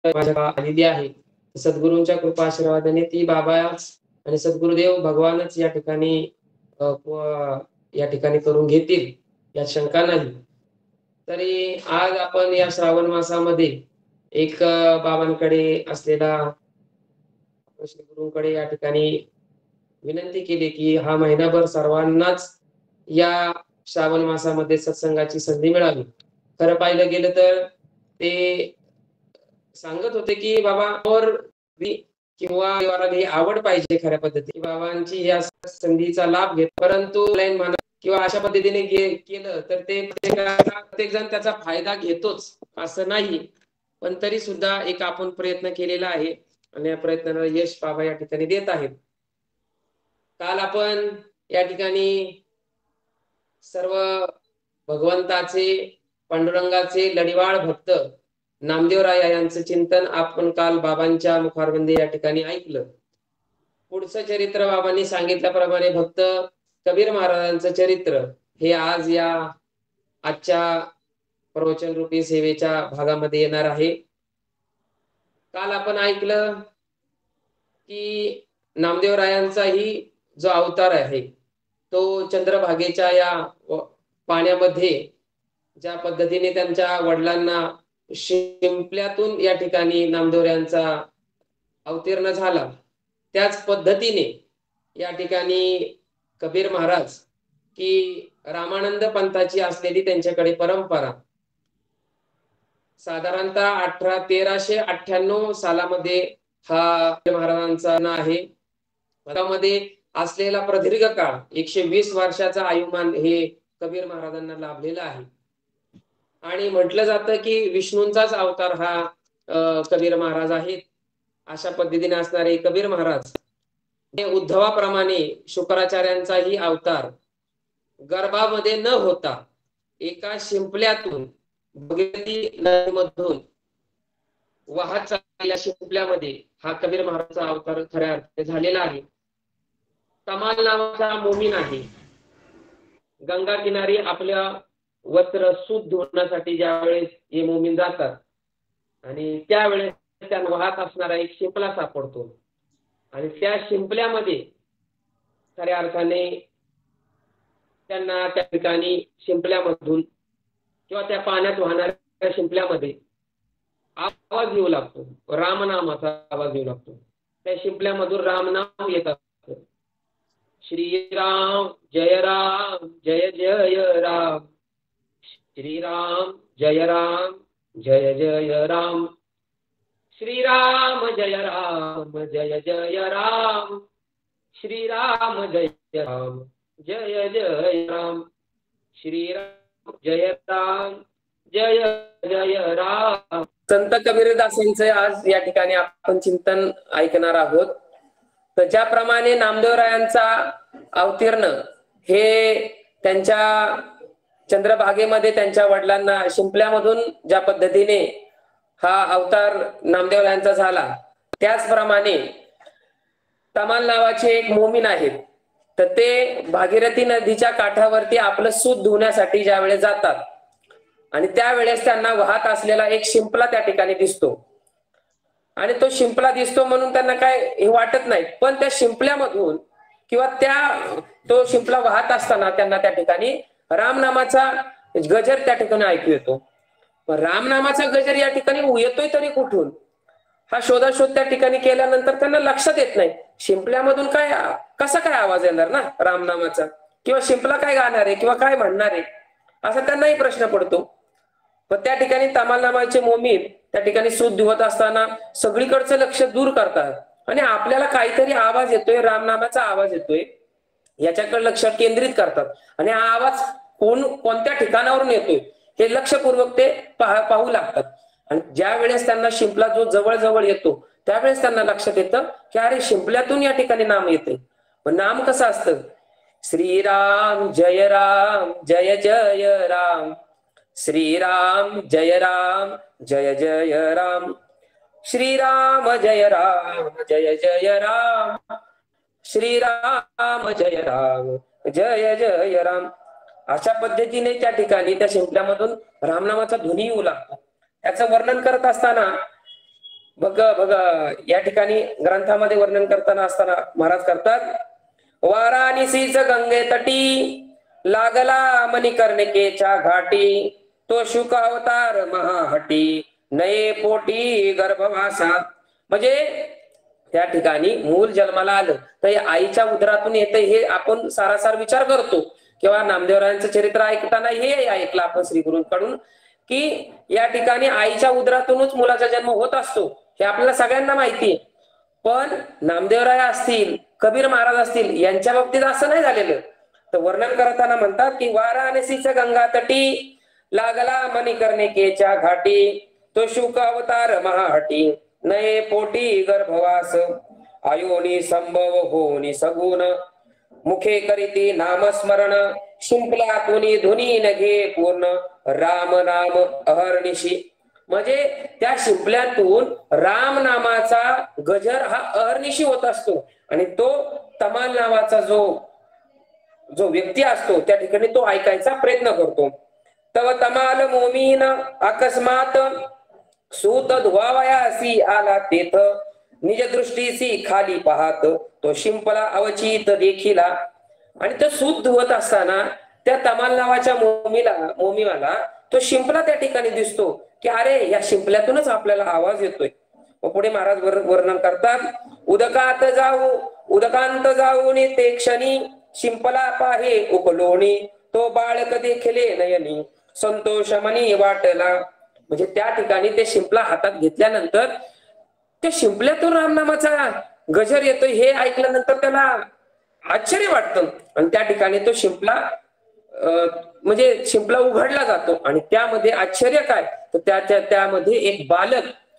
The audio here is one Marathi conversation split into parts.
माझ्या आलेली आहे. सद्गुरूंच्या कृपा आशीर्वादाने ती बाबाच आणि सद्गुरुदेव भगवानच या ठिकाणी या ठिकाणी करून घेतील यात शंका नाही. तरी आज आपण या श्रावण मासामध्ये एक बाबांकडे असलेला श्री गुरूंकडे या ठिकाणी विनंती केली की हा महिनाभर सर्वांनाच या श्रावण मासामध्ये सत्संगाची संधी मिळावी. खरं पाहिलं गेलं तर ते सांगत होते की बाबा किंवा देवाला ही आवड पाहिजे खऱ्या पद्धतीने बाबांची या संधीचा लाभ घेत, परंतु ऑनलाईन म्हणा किंवा अशा पद्धतीने केलं तर ते प्रत्येक जण त्याचा फायदा घेतोच असं नाही. पण तरी सुद्धा एक आपण प्रयत्न केलेला आहे आणि या प्रयत्नाला यश बाबा या ठिकाणी देत आहेत. काल आपण या ठिकाणी सर्व भगवंताचे पांडुरंगाचे लढिवाळ भक्त नामदेवराया यांचं चिंतन आपण काल बाबांच्या मुखारविंदे या ठिकाणी ऐकलं. पुढचं चरित्र बाबांनी सांगितल्याप्रमाणे भक्त कबीर महाराजांचं चरित्र हे आज या आजच्या प्रवचन रूपी सेवेच्या भागामध्ये येणार आहे. काल आपण ऐकलं की नामदेवरायांचाही जो अवतार आहे तो चंद्रभागेच्या या पाण्यामध्ये ज्या पद्धतीने त्यांच्या वडिलांना शिंपल्यातून या ठिकाणी नामदेवरायांचा अवतीर्ण झाला, त्याच पद्धतीने या ठिकाणी कबीर महाराज की रामानंद पंथाची असलेली त्यांच्याकडे परंपरा साधारणतः 1398 सालामध्ये हा महाराजांचा आहे. मध्ये असलेला प्रदीर्घ काळ 120 वर्षाचा आयुमान हे कबीर महाराजांना लाभलेला आहे. आणि म्हटलं जातं की विष्णूंचाच अवतार हा कबीर महाराज आहेत. अशा पद्धतीने असणारे कबीर महाराज हे उद्धवाप्रमाणे शुक्राचार्यांचाही अवतार गर्भामध्ये न होता एका शिंपल्यातून भगीरथी नदीमधून वाहत चाललेल्या शिंपल्यामध्ये हा कबीर महाराजचा अवतार खऱ्या अर्थाने झालेला आहे. कमाल नावाचा मोमीन आहे. गंगा किनारी आपल्या वस्त्र सूत धुण्यासाठी ज्यावेळेस हे मोमीन जातात आणि त्यावेळेस त्यांना वाहत असणारा एक शिंपला सापडतो आणि त्या शिंपल्यामध्ये खऱ्या अर्थाने त्यांना त्या ठिकाणी शिंपल्यामधून किंवा त्या पाण्यात वाहणाऱ्या शिंपल्यामध्ये आवाज येऊ लागतो, रामनामाचा आवाज येऊ लागतो. त्या शिंपल्यामधून रामनाम येत असतं. श्रीराम जय जय राम, श्रीराम जय जय राम, श्रीराम जय जय राम, श्रीराम जय जय राम, श्रीराम जय जय राम. संत कबीरदासांचे आज या ठिकाणी आपण चिंतन ऐकणार आहोत. तर ज्याप्रमाणे नामदेवरायांचा अवतीर्ण हे त्यांच्या चंद्रभागेमध्ये त्यांच्या वडिलांना शिंपल्यामधून ज्या पद्धतीने हा अवतार नामदेवरायांचा झाला, त्याचप्रमाणे तमाल नावाचे एक मोमीन आहेत. तर ते भागीरथी नदीच्या काठावरती आपलं सूत धुण्यासाठी ज्यावेळेस जातात आणि त्यावेळेस त्यांना वाहत असलेला एक शिंपला त्या ठिकाणी दिसतो आणि तो शिंपला दिसतो म्हणून त्यांना काय हे वाटत नाही, पण त्या शिंपल्यामधून किंवा तो शिंपला वाहत असताना त्यांना त्या ठिकाणी रामनामाचा गजर त्या ठिकाणी ऐकू येतो. रामनामाचा गजर या ठिकाणी येतोय तरी कुठून हा शोधाशोध त्या ठिकाणी केल्यानंतर त्यांना लक्षात येत नाही शिंपल्यामधून कसा काय आवाज येणार ना रामनामाचा, किंवा शिंपला काय गाणार आहे किंवा काय म्हणणार आहे असा त्यांनाही प्रश्न पडतो. पण त्या ठिकाणी तमाल नामाचे मोमीन त्या ठिकाणी सूत धुवत असताना सगळीकडचं लक्ष दूर करतात आणि आपल्याला काहीतरी आवाज येतोय, रामनामाचा आवाज येतोय याच्याकडे लक्ष केंद्रित करतात आणि हा आवाज कोणत्या ठिकाणावरून येतोय हे लक्षपूर्वक ते पाहू लागतात. आणि ज्या वेळेस त्यांना शिंपला जो जवळ जवळ येतो त्यावेळेस त्यांना लक्षात येतं की अरे शिंपल्यातून या ठिकाणी नाम येते. पण नाम कसं असतं? श्रीराम जय जय राम, श्रीराम जय जय राम, श्रीराम जय जय राम, श्रीराम जय जय राम. अशा पद्धतीने त्या ठिकाणी त्या शिंपल्यामधून रामनामाचा ध्वनी येऊ लागतो. त्याचं वर्णन करत असताना बघ बघ, या ठिकाणी ग्रंथामध्ये वर्णन करताना असताना महाराज करतात, वाराणसीच गंगे तटी लागला मणिकर्णिकेच्या घाटी, तो शुक अवतार महाहटी नये पोटी गर्भवासा. म्हणजे त्या ठिकाणी मूल जन्माला आलं तर आईच्या उदरातून येतं हे आपण सारासार विचार करतो, किंवा नामदेवरायांचं चरित्र ऐकताना हे ऐकलं आपण श्रीगुरूंकडून की या ठिकाणी आईच्या उदरातूनच मुलाचा जन्म होत असतो, हे आपल्याला सगळ्यांना माहिती आहे. पण नामदेवराय असतील, कबीर महाराज असतील, यांच्या बाबतीत असं नाही झालेलं. तर वर्णन करताना म्हणतात की वाराणसीच्या गंगा तटी लागला मणिकर्णिकेच्या घाटी, तो शुक अवतार महाहटी नये पोटी गर्भवास, आयोनी संभव होनी सगुण मुखे करीती नामस्मरण, शिंपल्यातुनी धुनी नघे पूर्ण राम नाम अहर्निशी. म्हणजे त्या शिंपल्यातून राम नामाचा गजर हा अहर्निशी होत असतो, आणि तो तमाल नावाचा जो व्यक्ती असतो त्या ठिकाणी तो ऐकायचा प्रयत्न करतो. तव तमाल मोमीन अकस्मात सूत धुवावयासी आला तेथ, निज दृष्टीसी खाली पाहत तो शिंपला अवचित देखिला. आणि तो सूत धुवत असताना त्या तमाल नावाच्या मोमीवाला तो शिंपला त्या ठिकाणी दिसतो की अरे या शिंपल्यातूनच आपल्याला आवाज येतोय. पुढे महाराज वर्णन करतात, उदकांत जाऊन ते क्षणी शिंपला पाहे उपलोणी, तो बाळक देखले नयनी संतोष मनी वाटला. म्हणजे त्या ठिकाणी ते शिंपला हातात घेतल्यानंतर त्या शिंपल्यातून रामनामाचा गजर येतोय हे ऐकल्यानंतर त्याला आश्चर्य वाटतं, आणि त्या ठिकाणी तो शिंपला म्हणजे शिंपला उघडला जातो, आणि त्यामध्ये आश्चर्य काय तर त्यामध्ये एक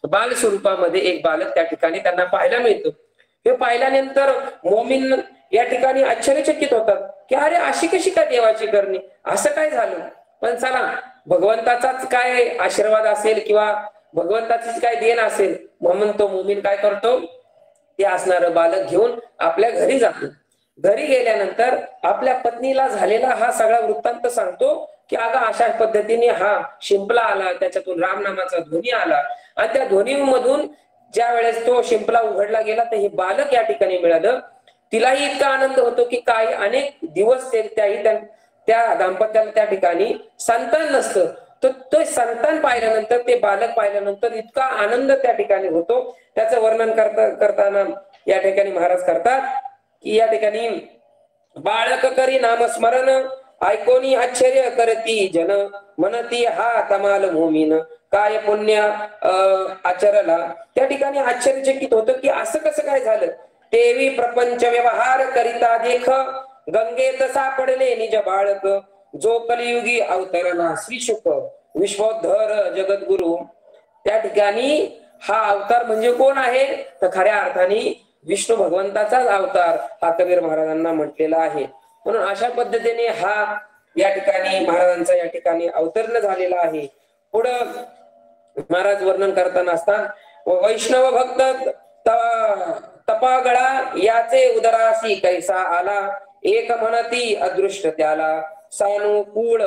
बाल स्वरूपामध्ये एक बालक त्या ठिकाणी त्यांना पाहायला मिळतो. हे पाहिल्यानंतर मोमीन या ठिकाणी आश्चर्यचकित होतात की अरे अशी कशी काय देवाची करणी, असं काय झालं. पण चला, भगवंताचाच काय आशीर्वाद असेल किंवा भगवंताचीच काय देण असेल म्हणून तो मोमीन काय करतो, ते असणारं बालक घेऊन आपल्या घरी जातो. घरी गेल्यानंतर आपल्या पत्नीला झालेला हा सगळा वृत्तांत सांगतो की अगं अशा पद्धतीने हा शिंपला आला, त्याच्यातून रामनामाचा ध्वनी आला, आणि त्या ध्वनीमधून ज्या वेळेस तो शिंपला उघडला गेला तर हे बालक या ठिकाणी मिळालं. तिलाही इतका आनंद होतो की काही अनेक दिवस त्या दाम्पत्याला त्या ठिकाणी संतान नसतं. तर ते संतान पाहिल्यानंतर, ते बालक पाहिल्यानंतर इतका आनंद त्या ठिकाणी होतो. त्याचं वर्णन करताना या ठिकाणी महाराज करतात की या ठिकाणी बाळक करी नामस्मरण, ऐकोनी आश्चर्य करती जन, म्हणती हा तमाल मोमीन काय पुण्य आचरला. त्या ठिकाणी आश्चर्यचकित होतं की असं कसं काय झालं. तेवी प्रपंच व्यवहार करिता देख, गंगेत सापडले निज बाळक, जो कलियुगी अवतरला श्री शुक विश्वोद्धर जगद्गुरु. त्या ठिकाणी हा अवतार म्हणजे कोण आहे तर खऱ्या अर्थाने विष्णू भगवंताचाच अवतार हा कबीर महाराजांना म्हटलेला आहे. म्हणून अशा पद्धतीने हा या ठिकाणी महाराजांचा या ठिकाणी अवतरण झालेला आहे. पुढं महाराज वर्णन करताना असतात, वैष्णव भक्त तपागळा याचे उदरासी कैसा आला, एक म्हणती अदृष्ट त्याला सानुकूळ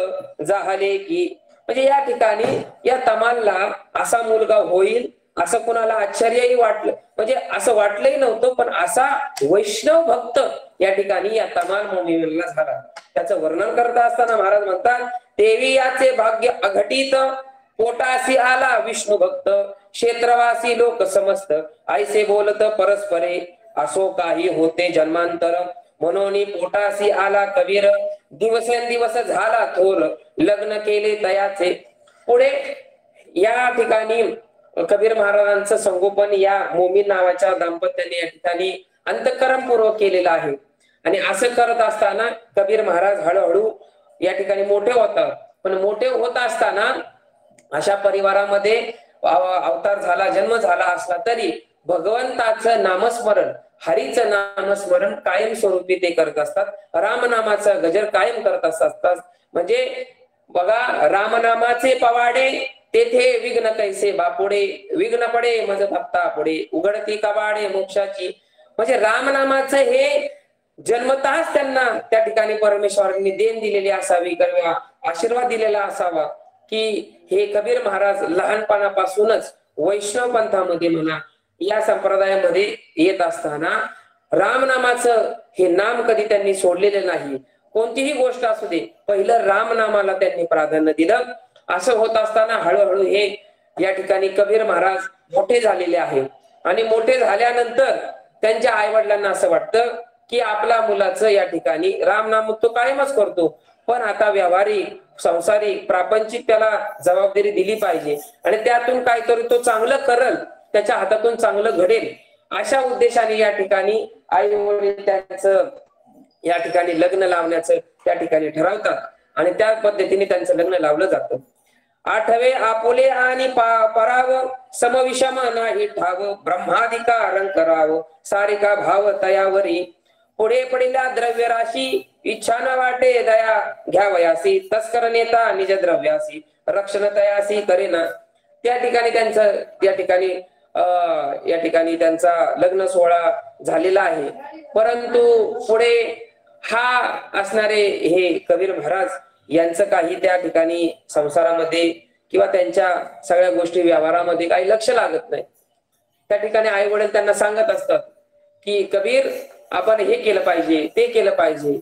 जाहले की. म्हणजे या ठिकाणी या तमालला असा मुलगा होईल असं कुणाला आश्चर्यही वाटलं, म्हणजे असं वाटलंही नव्हतं, पण असा वैष्णव भक्त या ठिकाणी या तमाल मोमीला झाला. त्याचं वर्णन करत असताना महाराज म्हणतात, देवी याचे भाग्य अघटित, पोटासी आला विष्णू भक्त, क्षेत्रवासी लोक समस्त ऐसे बोलत परस्परे, असो काही होते जन्मांतर, म्हणून पोटासी आला कबीर, दिवसेंदिवस झाला थोर, लग्न केले तयाचे. पुढे या ठिकाणी कबीर महाराजांचं संगोपन या मोमीन नावाच्या दाम्पत्याने या ठिकाणी अंतःकरणपूर्वक केलेलं आहे. आणि असं करत असताना कबीर महाराज हळूहळू या ठिकाणी मोठे होतात. पण मोठे होत असताना अशा परिवारामध्ये अवतार झाला, जन्म झाला असला तरी भगवंताचं नामस्मरण, हरीचं नामस्मरण कायम स्वरूपी ते करत असतात. रामनामाचा गजर कायम करत असतात. म्हणजे बघा, रामनामाचे पवाडे तेथे विघ्न कैसे बापुडे, विघ्न पडे मज भक्ता पुढे, उघडती कबाडे मोक्षाची. म्हणजे रामनामाचं हे जन्मताच त्यांना त्या ठिकाणी परमेश्वरांनी देण दिलेली असावी किंवा आशीर्वाद दिलेला असावा की हे कबीर महाराज लहानपणापासूनच वैष्णव पंथामध्ये म्हणा, या संप्रदायामध्ये येत असताना रामनामाचं हे नाम कधी त्यांनी सोडलेलं नाही. कोणतीही गोष्ट असू दे, पहिलं रामनामाला त्यांनी प्राधान्य दिलं. असं होत असताना हळूहळू हे या ठिकाणी कबीर महाराज मोठे झालेले आहेत. आणि मोठे झाल्यानंतर त्यांच्या आई वडिलांना असं वाटतं की आपला मुलाचं या ठिकाणी रामनाम तो कायमच करतो, पण आता व्यावहारिक, संसारिक, प्रापंचिक त्याला जबाबदारी दिली पाहिजे आणि त्यातून काहीतरी तो चांगलं करल, त्याच्या हातातून चांगलं घडेल, अशा उद्देशाने या ठिकाणी आई वडील त्यांचं या ठिकाणी लग्न लावण्याचं त्या ठिकाणी ठरवतात आणि त्या पद्धतीने त्यांचं लग्न लावलं जातं. आठवे आपुले आणि पराव, समविषम नाही ठाव, ब्रह्माधिकार कराव, सारिका भाव तयावरी, पुढे पडिल्या द्रव्य राशी, इच्छा न वाटे दया घ्यावयासी, तस्कर नेता निज द्रव्यासी, रक्षण तयासी करेना. त्या ठिकाणी त्यांचं या ठिकाणी त्यांचा लग्न सोहळा झालेला आहे. परंतु पुढे हा असणारे हे कबीर महाराज यांचं काही त्या ठिकाणी संसारामध्ये किंवा त्यांच्या सगळ्या गोष्टी व्यवहारामध्ये काही लक्ष लागत नाही. त्या ठिकाणी आई वडील त्यांना सांगत असतात की कबीर आपण हे केलं पाहिजे, ते केलं पाहिजे,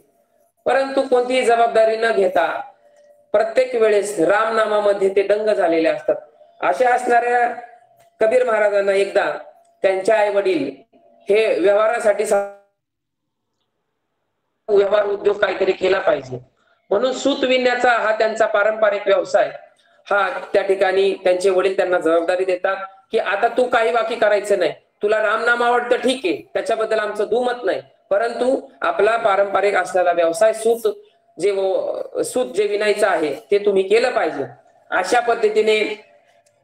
परंतु कोणतीही जबाबदारी न घेता प्रत्येक वेळेस रामनामामध्ये ते दंग झालेले असतात. अशा असणाऱ्या कबीर महाराजांना एकदा त्यांच्या आई वडील हे व्यवहारासाठी व्यवहार उद्योग काहीतरी केला पाहिजे म्हणून सूत विणण्याचा हा त्यांचा पारंपरिक व्यवसाय, हा त्या ठिकाणी त्यांचे वडील त्यांना जबाबदारी देतात की आता तू काही बाकी करायचं नाही, तुला रामनाम आवडतं ठीक आहे, त्याच्याबद्दल आमचं दुमत नाही, परंतु आपला पारंपरिक असलेला व्यवसाय सूत जे विणायचं आहे ते तुम्ही केलं पाहिजे. अशा पद्धतीने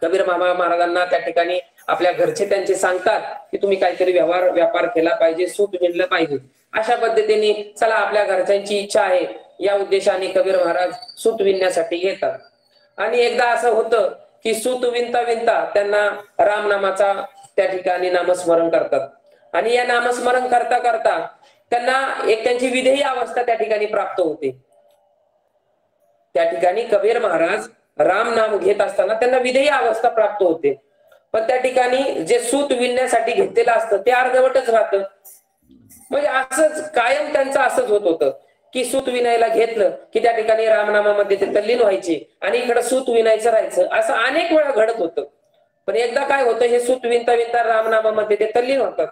कबीर महाराजांना त्या ठिकाणी आपल्या घरचे त्यांचे सांगतात की तुम्ही काहीतरी व्यापार केला पाहिजे, सूत विणलं पाहिजे. अशा पद्धतीने चला आपल्या घरच्यांची इच्छा आहे या उद्देशाने कबीर महाराज सूत विणण्यासाठी येतात. आणि एकदा असं होतं की सूत विणता विणता त्यांना रामनामाचा त्या ठिकाणी नामस्मरण करतात आणि या नामस्मरण करता करता त्यांना एक त्यांची विधेयी अवस्था त्या ठिकाणी प्राप्त होते. त्या ठिकाणी कबीर महाराज राम नाम घेत असताना त्यांना विधेयी अवस्था प्राप्त होते, पण त्या ठिकाणी जे सूत विणण्यासाठी घेतलेलं असतं ते अर्धवटच राहतं. म्हणजे असंच कायम त्यांचं असंच होत होतं की सूत विणायला घेतलं की त्या ठिकाणी रामनामामध्ये ते तल्लीन व्हायचे आणि इकडे सूत विणायचं राहायचं, असं अनेक वेळा घडत होतं. पण एकदा काय होतं, हे सूत विणता विणता रामनामामध्ये ते तल्लीन होतात.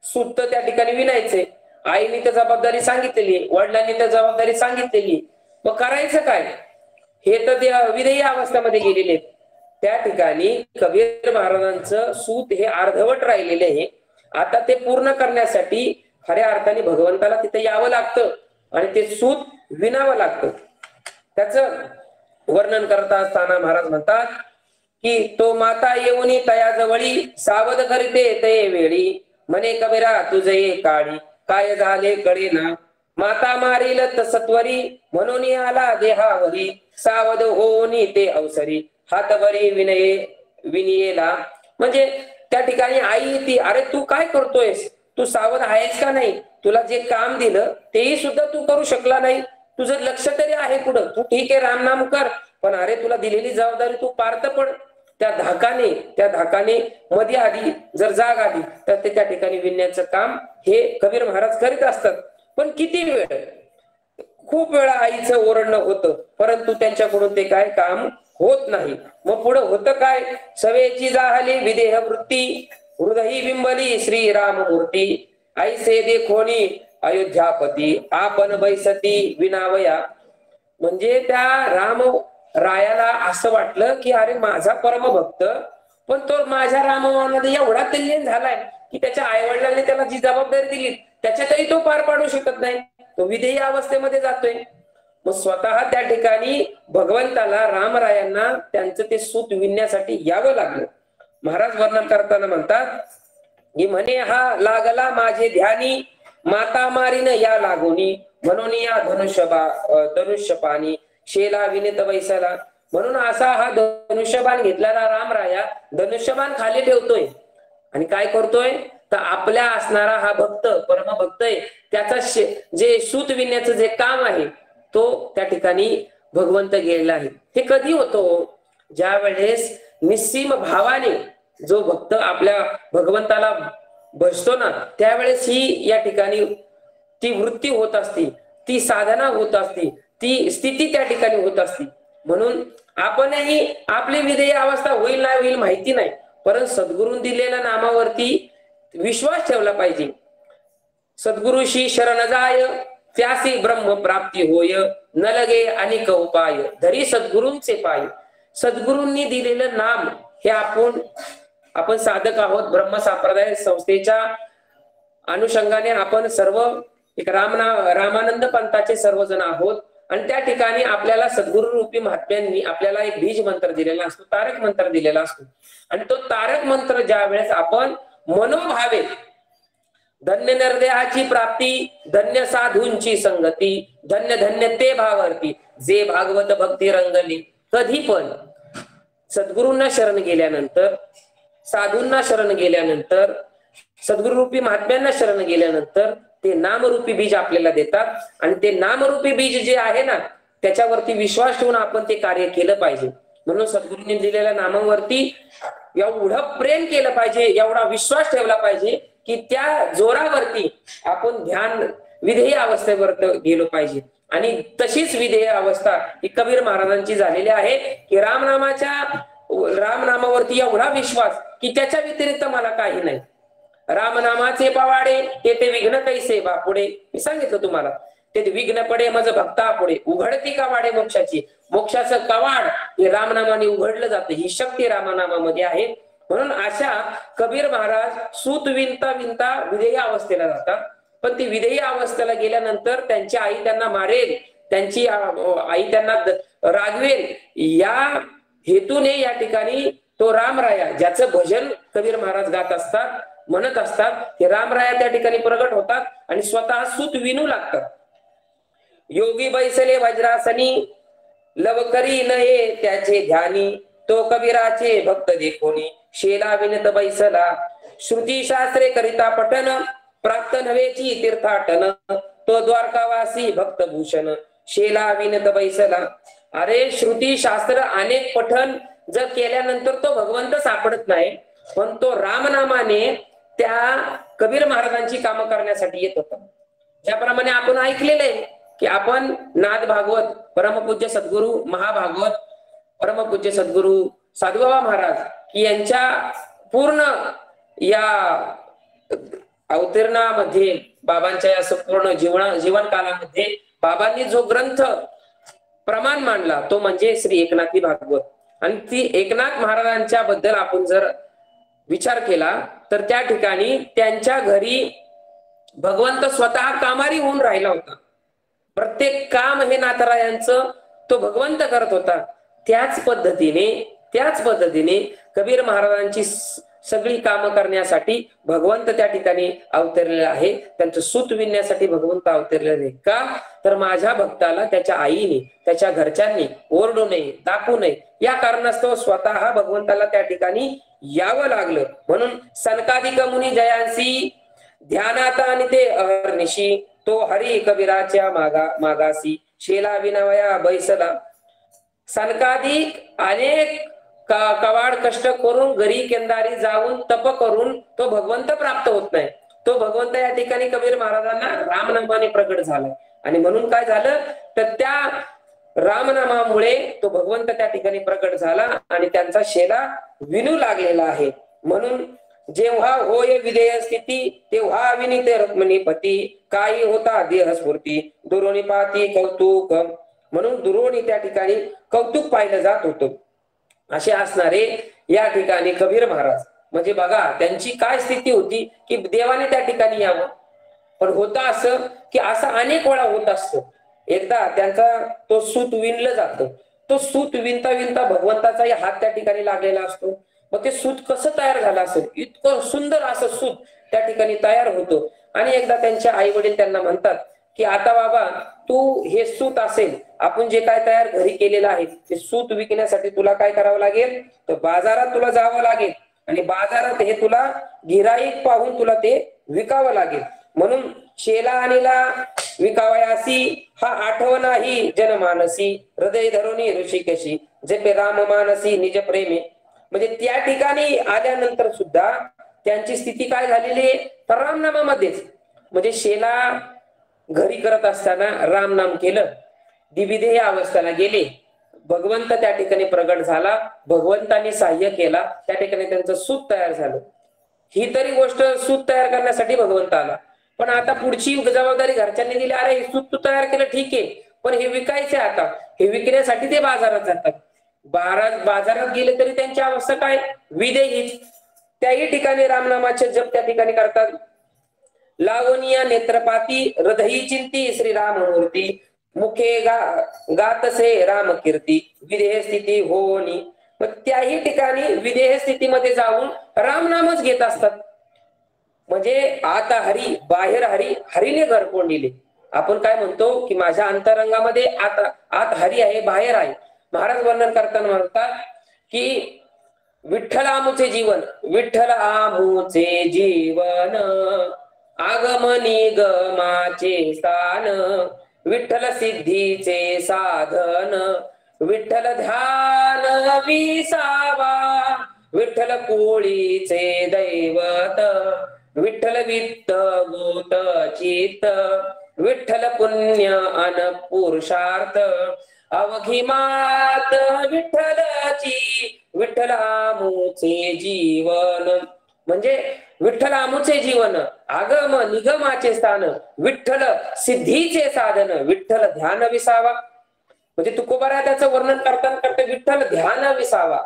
सूत तर त्या ठिकाणी विणायचे, आईने तर जबाबदारी सांगितलेली, वडिलांनी तर जबाबदारी सांगितलेली, मग करायचं काय, हे तर ते विधेयी अवस्थेमध्ये गेलेले. त्या ठिकाणी कबीर महाराजांचं सूत हे अर्धवट राहिलेले आहे. आता ते पूर्ण करण्यासाठी खऱ्या अर्थाने भगवंताला तिथे यावं लागतं आणि ते सूत विणावं लागतं. त्याचं वर्णन करता असताना महाराज म्हणतात की तो माता येऊनी तयाजवळी, सावध करते ते वेळी, म्हणे कबीरा तुझे काळी, काय झाले कळेना, माता मारील तसत्वरी, म्हणून आला देहावरी, सावध होऊनी ते अवसरी, हातवरी विनयेला. म्हणजे त्या ठिकाणी आई ती, अरे तू काय करतोयस, तू सावध आहेस का नाही, तुला जे काम दिलं तेही सुद्धा तू करू शकला नाही, तुझं लक्ष तरी आहे कुठं, तू ठीक आहे रामनाम कर, पण अरे तुला दिलेली जबाबदारी तू पार तर पड. त्या धाकाने मध्ये आधी जर जाग आली तर ते त्या ठिकाणी विणण्याचं काम हे कबीर महाराज करीत असतात. पण किती वेळ, खूप वेळा आईचं ओरडणं होतं, परंतु त्यांच्याकडून ते काय काम होत नाही. मग पुढे होतं काय, सवेची जाहली विदेह वृत्ती, हृदयी बिंबली श्रीराम मूर्ती, ऐसे देखोनी अयोध्यापती, आपण बैसती विनावया. म्हणजे त्या राम रायाला असं वाटलं की अरे माझा परमभक्त, पण तो माझ्या रामामध्ये एवढा तल्लीन झालाय की त्याच्या आई वडिलांनी त्याला जी जबाबदारी दिली त्याच्यातही तो पार पाडू शकत नाही, तो विधेयी अवस्थेमध्ये जातोय. मग स्वतः त्या ठिकाणी भगवंताला रामरायांना त्यांचं ते सूत विणण्यासाठी यावं लागलं. महाराज वर्णन करताना म्हणतात की म्हणे हा लागला माझे ध्यानी, माता मारीन या लागोनी, म्हणून या धनुष्यपाणी शेला विनित वैसला. म्हणून असा हा धनुष्यबाण घेतलेला रामराया धनुष्यबाण खाली ठेवतोय आणि काय करतोय तर आपल्या असणारा हा भक्त परमभक्त आहे त्याचा जे सूत विणण्याचं जे काम आहे तो त्या ठिकाणी भगवंत गेलेला आहे. हे कधी होतो, ज्या वेळेस निस्सीम भावाने जो भक्त आपल्या भगवंताला भजतो ना, त्यावेळेस ही या ठिकाणी ती वृत्ती होत असते, ती साधना होत असते, ती स्थिती त्या ठिकाणी होत असते. म्हणून आपणही आपली विधेय अवस्था होईल नाही होईल माहिती नाही, परंतु सद्गुरूंनी दिलेल्या नामावरती विश्वास ठेवला पाहिजे. सद्गुरुशी शरण जाय त्यासी ब्रह्म प्राप्ती होय, न लगे अनिक उपाय धरी सद्गुरूंचे पाय. सद्गुरूंनी दिलेलं नाम हे आपण साधक आहोत. ब्रह्म संप्रदाय संस्थेच्या अनुषंगाने आपण सर्व एक रामानंद पंथाचे सर्वजण आहोत. आणि त्या ठिकाणी आपल्याला सद्गुरु रूपी महात्म्यांनी आपल्याला एक बीज मंत्र दिलेला असतो, तारक मंत्र दिलेला असतो. आणि तो तारक मंत्र ज्या वेळेस आपण मनोभावे धन्य निर्देहाची प्राप्ती, धन्य साधूंची संगती, धन्य धन्य ते भावार्थी जे भागवत भक्ती रंगली. कधी पण सद्गुरूंना शरण गेल्यानंतर, साधूंना शरण गेल्यानंतर, सद्गुरूरूपी महात्म्यांना शरण गेल्यानंतर ते नामरूपी बीज आपल्याला देतात. आणि ते नामरूपी बीज जे आहे ना, त्याच्यावरती विश्वास ठेवून आपण ते कार्य केलं पाहिजे. म्हणून सद्गुरूंनी दिलेल्या नामावरती एवढं प्रेम केलं पाहिजे, एवढा विश्वास ठेवला पाहिजे की त्या जोरावरती आपण ध्यान विधेय अवस्थेवर गेलो पाहिजे. आणि तशीच विधेय अवस्था ही कबीर महाराजांची झालेली आहे की रामनामावरती एवढा विश्वास की त्याच्या व्यतिरिक्त मला काही नाही. रामनामाचे पवाडे ते विघ्न कैसे बापुडे. मी सांगितलं तुम्हाला, ते विघ्न पडे मज भक्ता पुढे, उघडती कवाडे मोक्षाची. मोक्षाचं कवाड हे रामनामाने उघडलं जातं, ही शक्ती रामनामामध्ये आहे. म्हणून अशा कबीर महाराज सूत विणता विणता विधेय अवस्थेला जातात. पण ती विधेय अवस्थेला गेल्यानंतर त्यांची आई त्यांना मारेल, त्यांची आई त्यांना रागवेल, या हेतूने या ठिकाणी तो रामराया ज्याचं भजन कबीर महाराज गात असतात, म्हणत असतात, हे रामराया त्या ठिकाणी प्रगट होतात आणि स्वतः सूत विणू लागतात. योगी बैसले वज्रासनी लवकरी नये त्याचे ध्यानी, तो कबीराचे भक्त देखोनी शेला विनत बैसला. श्रुती शास्त्रे करिता पठन प्राप्त नव्हेची तीर्थाटन, तो द्वारकावासी भक्त भूषण शेला विनत बैसला. अरे श्रुती शास्त्र अनेक पठन जर केल्यानंतर तो भगवंत सापडत नाही, पण तो रामनामाने त्या कबीर महाराजांची कामं करण्यासाठी येत होता. ज्याप्रमाणे आपण ऐकलेलं आहे की आपण नाद भागवत परमपूज्य सद्गुरु महाभागवत परमपूज्य सद्गुरु साधुबाबा महाराज की यांच्या पूर्ण या अवतरणामध्ये, बाबांच्या या संपूर्ण जीवन कालामध्ये बाबांनी जो ग्रंथ प्रमाण मांडला तो म्हणजे श्री एकनाथी भागवत. आणि ती एकनाथ महाराजांच्या बद्दल आपण जर विचार केला तर त्या ठिकाणी त्यांच्या घरी भगवंत स्वतः कामारी होऊन राहिला होता. प्रत्येक काम हे नाथरायांचं तो भगवंत करत होता. त्याच पद्धतीने कबीर महाराजांची सगळी कामं करण्यासाठी भगवंत त्या ठिकाणी अवतरलेला आहे. त्यांचं सूत विणण्यासाठी भगवंत अवतरलेले आहे. का तर माझ्या भक्ताला त्याच्या आईने, त्याच्या घरच्यांनी ओरडू नये, दाखवू नये, या कारणास्तव स्वतः भगवंताला त्या ठिकाणी यावं लागलं. म्हणून सनकादिक मुनी जयांसी ध्यानात आणि ते अहर्निशी, तो हरी कबीराच्या मागासी शेला विनवया बैसला. सनकादिक अनेक कवाड कष्ट करून घरी केंदारी जाऊन तप करून तो भगवंत प्राप्त होत नाही. तो भगवंत या ठिकाणी कबीर महाराजांना रामनामाने प्रगट झालाय. आणि म्हणून काय झालं तर त्या रामनामामुळे तो भगवंत त्या ठिकाणी प्रगट झाला आणि त्यांचा शेला विनू लागलेला आहे. म्हणून जेव्हा होय विधेय स्थिती तेव्हा विनीते रुक्मिणीपती, काही होता देह स्फूर्ती दुरोणी पाती कौतुक. म्हणून दुरोणी त्या ठिकाणी कौतुक पाहिलं जात होतं. असे असणारे या ठिकाणी कबीर महाराज म्हणजे बघा त्यांची काय स्थिती होती की देवाने त्या ठिकाणी यावं. पण होतं असं की असं अनेक वेळा होत असतं. एकदा त्यांचा तो सूत विणलं जातं. तो सूत विणता विणता भगवंताचाही हात त्या ठिकाणी लागलेला असतो. मग ते सूत कसं तयार झालं असेल, इतकं सुंदर असं सूत त्या ठिकाणी तयार होतं. आणि एकदा त्यांच्या आई वडील त्यांना म्हणतात की आता बाबा तू हे सूत असेल, आपण जे काय तयार घरी केलेलं आहे ते सूत विकण्यासाठी तुला काय करावं लागेल तर बाजारात तुला जावं लागेल आणि बाजारात हे तुला गिराईक पाहून तुला ते विकावं लागेल. म्हणून शेला आणीला विकावयासी हा आठवण नाही जनमानसी, हृदय धरुनी ऋषिकेशी जपे राम मानसी निज प्रेमे. म्हणजे त्या ठिकाणी आल्यानंतर सुद्धा त्यांची स्थिती काय झालेली आहे, तर रामनामामध्येच. म्हणजे शेला घरी करत असताना राम नाम केलं, दिविदेह अवस्थेला गेले, भगवंत त्या ठिकाणी प्रगट झाला, भगवंतांनी सहाय्य केला, त्या ठिकाणी त्यांचं सूत तयार झालं. ही तरी गोष्ट सूत तयार करण्यासाठी भगवंत आला. पण आता पुढची जबाबदारी घरच्यांनी दिली, अरे हे सूत तू तयार केलं ठीक आहे, पण हे विकायचे, आता हे विकण्यासाठी ते बाजारात जातात. बाजारात गेले तरी त्यांची अवस्था काय, विदेही. त्याही ठिकाणी रामनामाचे जप त्या ठिकाणी करतात. लावणीय नेत्रपाती हृदयी चिंती श्रीराम मूर्ती, मुखे गातसे राम कीर्ती, विदेह स्थिती होनी. मग त्याही ठिकाणी विदेह स्थितीमध्ये जाऊन रामनामच घेत असतात. म्हणजे आता हरी बाहेर हरी, हरीने घर कोंडिले. आपण काय म्हणतो की माझ्या अंतरंगामध्ये आत हरी आहे, बाहेर आहे. महाराज वर्णन करताना म्हणतात की विठ्ठल आमुचे जीवन, विठ्ठल आमुचे जीवन, आगमनी गमाचे स्थान, विठ्ठल सिद्धीचे साधन, विठ्ठल ध्यान विसावा, विठ्ठल कोळीचे दैवत, विठ्ठल वित्त गोत चित्त, विठ्ठल पुण्य अन पुरुषार्थ, अवघी मात विठ्ठलची, विठ्ठल आमुचे जीवन. म्हणजे विठ्ठल आमुचे जीवन, आगम निगमाचे स्थान, विठ्ठल सिद्धीचे साधन, विठ्ठल ध्यान विसावा. म्हणजे तुकोबारा त्याचं वर्णन करताना करते विठ्ठल ध्यान विसावा.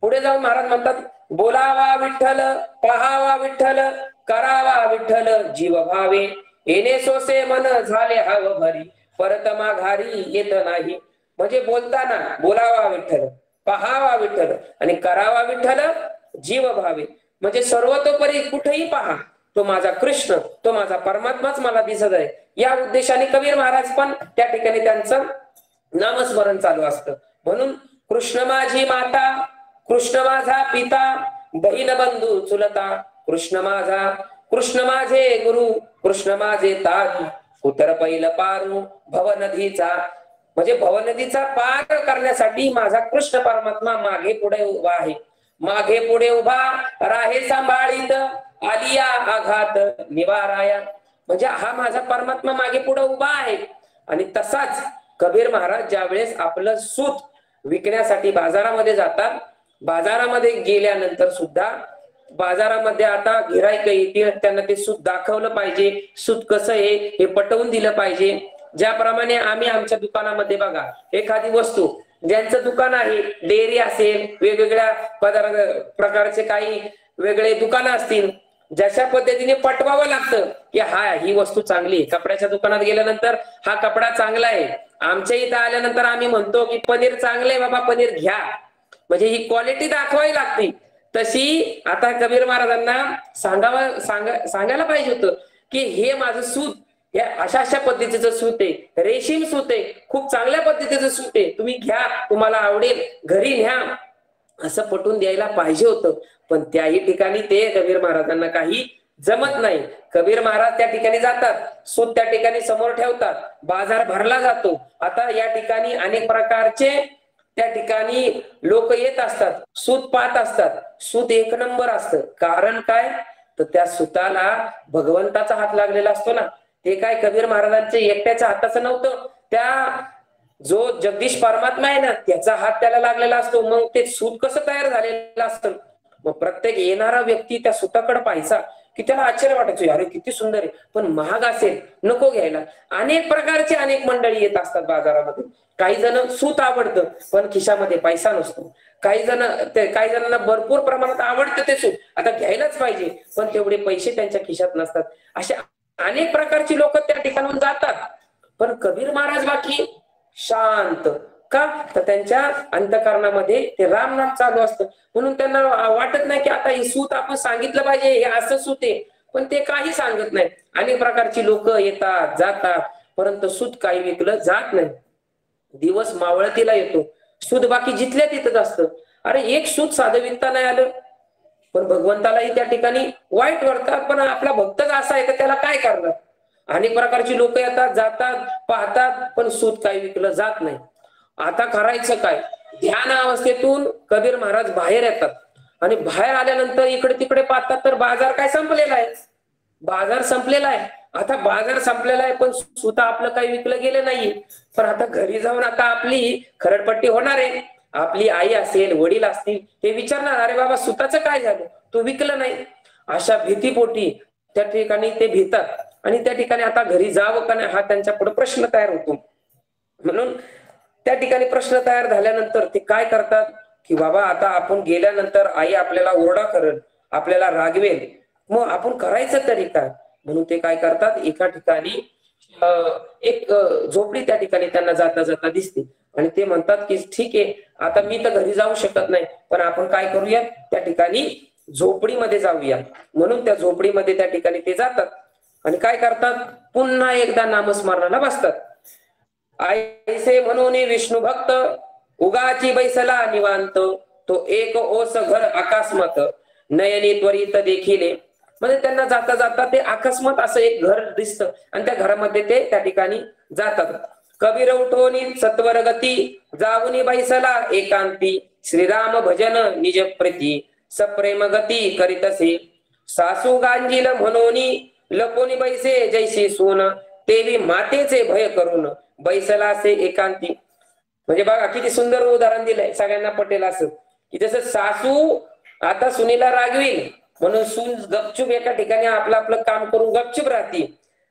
पुढे जाऊन महाराज म्हणतात, बोलावा विठ्ठल, पहावा विठ्ठल, करावा विठ्ठल जीव भावे, येणे सोसे मन झाले हव भरी, परत माघारी येत नाही. म्हणजे बोलताना बोलावा विठ्ठल, पहावा विठ्ठल आणि करावा विठ्ठल जीव भावे. म्हणजे सर्वतोपरी कुठेही पहा तो माझा कृष्ण, तो माझा परमात्माच मला दिसत आहे. या उद्देशाने कबीर महाराज पण त्या ठिकाणी त्यांचं नामस्मरण चालू असतं. म्हणून कृष्ण माझी माता, कृष्ण माझा पिता, बहीण बंधू चुलता, कृष्ण माझा, कृष्ण माझे गुरु, कृष्ण माझे तारू, उतर पैल पारू भवनदीचा. म्हणजे भवनदीचा पार करण्यासाठी माझा कृष्ण परमात्मा मागे पुढे उभा आहे. मागे पुढे उभा राहे सांभाळीत, आलिया आघात निवाराया. म्हणजे हा माझा परमात्मा मागे पुढे उभा आहे. आणि तसाच कबीर महाराज ज्या वेळेस आपलं सूत विकण्यासाठी बाजारामध्ये जातात, बाजारामध्ये गेल्यानंतर सुद्धा बाजारामध्ये आता गिराईक येतील, त्यांना ते सूत दाखवलं पाहिजे, सूत कसं आहे हे पटवून दिलं पाहिजे. ज्याप्रमाणे आम्ही आमच्या दुकानामध्ये बघा, एखादी वस्तू ज्यांचं दुकान आहे, डेअरी असेल, वेगवेगळ्या प्रकारचे काही वेगळे दुकानं असतील, जशा पद्धतीने पटवावं लागतं की ही वस्तू चांगली आहे. कपड्याच्या दुकानात गेल्यानंतर हा कपडा चांगला आहे, आमच्या इथं आल्यानंतर आम्ही म्हणतो की पनीर चांगलं आहे बाबा, पनीर घ्या. म्हणजे ही क्वालिटी दाखवावी लागते. तशी आता कबीर महाराजांना सांगायला पाहिजे होतं की हे माझं सूत, हे अशा अशा पद्धतीचं सूत आहे, रेशीम सूत आहे, खूप चांगल्या पद्धतीचं सूत आहे, तुम्ही घ्या, तुम्हाला आवडेल, घरी न्या, असं पटवून द्यायला पाहिजे होतं. पण त्याही ठिकाणी ते कबीर महाराजांना काही जमत नाही. कबीर महाराज त्या ठिकाणी जातात, सूत त्या ठिकाणी समोर ठेवतात, बाजार भरला जातो. आता या ठिकाणी अनेक प्रकारचे त्या ठिकाणी लोक येत असतात, सूत पाहत असतात. सूत एक नंबर असतं. कारण काय, तर त्या सूताला भगवंताचा हात लागलेला असतो ना. ते काय कबीर महाराजांचे एकट्याच्या हाताचं नव्हतं, त्या जो जगदीश परमात्मा आहे ना त्याचा हात त्याला लागलेला असतो. मग ते सूत कसं तयार झालेलं असतं. मग प्रत्येक येणारा व्यक्ती त्या सुताकडे पाहायचा की त्याला आश्चर्य वाटायचं, अरे किती सुंदर आहे, पण महाग असेल, नको घ्यायला. अनेक प्रकारचे अनेक मंडळी येत असतात बाजारामध्ये. काही जण सूत आवडतं पण खिशामध्ये पैसा नसतो, काही जणांना भरपूर प्रमाणात आवडतं ते सूत, आता घ्यायलाच पाहिजे, पण तेवढे पैसे त्यांच्या खिशात नसतात. असे अनेक प्रकारची लोक त्या ठिकाणाहून जातात. पण कबीर महाराज बाकी शांत का, तर त्यांच्या अंतःकरणामध्ये ते रामनाम चालू असतं. म्हणून त्यांना वाटत नाही की आता हे सूत आपण सांगितलं पाहिजे, हे असं सूत आहे, पण ते काही सांगत नाही. अनेक प्रकारची लोक येतात जातात, परंतु सूत काही विकलं जात नाही. दिवस मावळतीला येतो, सूत बाकी जिथल्या तिथंच असतं. अरे एक सूत साधं विकता नाही आलं, पण भगवंतालाही त्या ठिकाणी वाईट वाटतात. पण आपला भक्तच असा आहे तर त्याला काय करणार. अनेक प्रकारची लोक येतात जातात पाहतात, पण सूत काही विकलं जात नाही. आता करायचं काय, ध्यान अवस्थेतून कबीर महाराज बाहेर येतात आणि बाहेर आल्यानंतर इकडे तिकडे पाहतात तर बाजार काय संपलेला आहे. बाजार संपलेला आहे. आता बाजार संपलेला आहे पण सुता आपलं काही विकलं गेलं नाही. पण आता घरी जाऊन आता आपली खरडपट्टी होणार आहे. आपली आई असेल, वडील असतील, ते विचारणार, अरे बाबा सुताचं काय झालं, तू विकलं नाही. अशा भीतीपोटी त्या ठिकाणी ते भीतात आणि त्या ठिकाणी आता घरी जावं का नाही हा त्यांच्या पुढे प्रश्न तयार होतो. म्हणून त्या ठिकाणी प्रश्न तयार झाल्यानंतर ते काय करतात की बाबा आता आपण गेल्यानंतर आई आपल्याला ओरडा करेल, आपल्याला रागवेल, मग आपण करायचं तरी काय. म्हणून ते काय करतात, एका ठिकाणी एक झोपडी त्या ठिकाणी त्यांना जाता जाता दिसते आणि ते म्हणतात की ठीक आहे, आता मी तर घरी जाऊ शकत नाही, पण आपण काय करूया, त्या ठिकाणी झोपडीमध्ये जाऊया. म्हणून त्या झोपडीमध्ये त्या ठिकाणी ते जातात आणि काय करतात, पुन्हा एकदा नामस्मरणाला बसतात. ऐसे म्हणून विष्णू भक्त उगाची बैसला निवांत, तो एक ओस घर अकस्मात नयनी त्वरित देखिले. म्हणजे त्यांना जाता जाता ते अकस्मात असं एक घर दिसतं आणि त्या घरामध्ये ते त्या ठिकाणी जातात. कबीर उठोनी सत्वर गती जाऊनी बैसला एकांती, श्रीराम भजन निज प्रीती सप्रेम गती करीतसे. सासू गांजील म्हणूनी लपोनी बैसे जैसे सून, तेवी मातेचे भय करून बैसला से एकांती. म्हणजे बघा किती सुंदर उदाहरण दिलंय, सगळ्यांना पटेल असं की जसं सासू आता सुनीला रागविल म्हणून सून गपचूप एका ठिकाणी आपलं आपलं काम करून गपचूप राहते.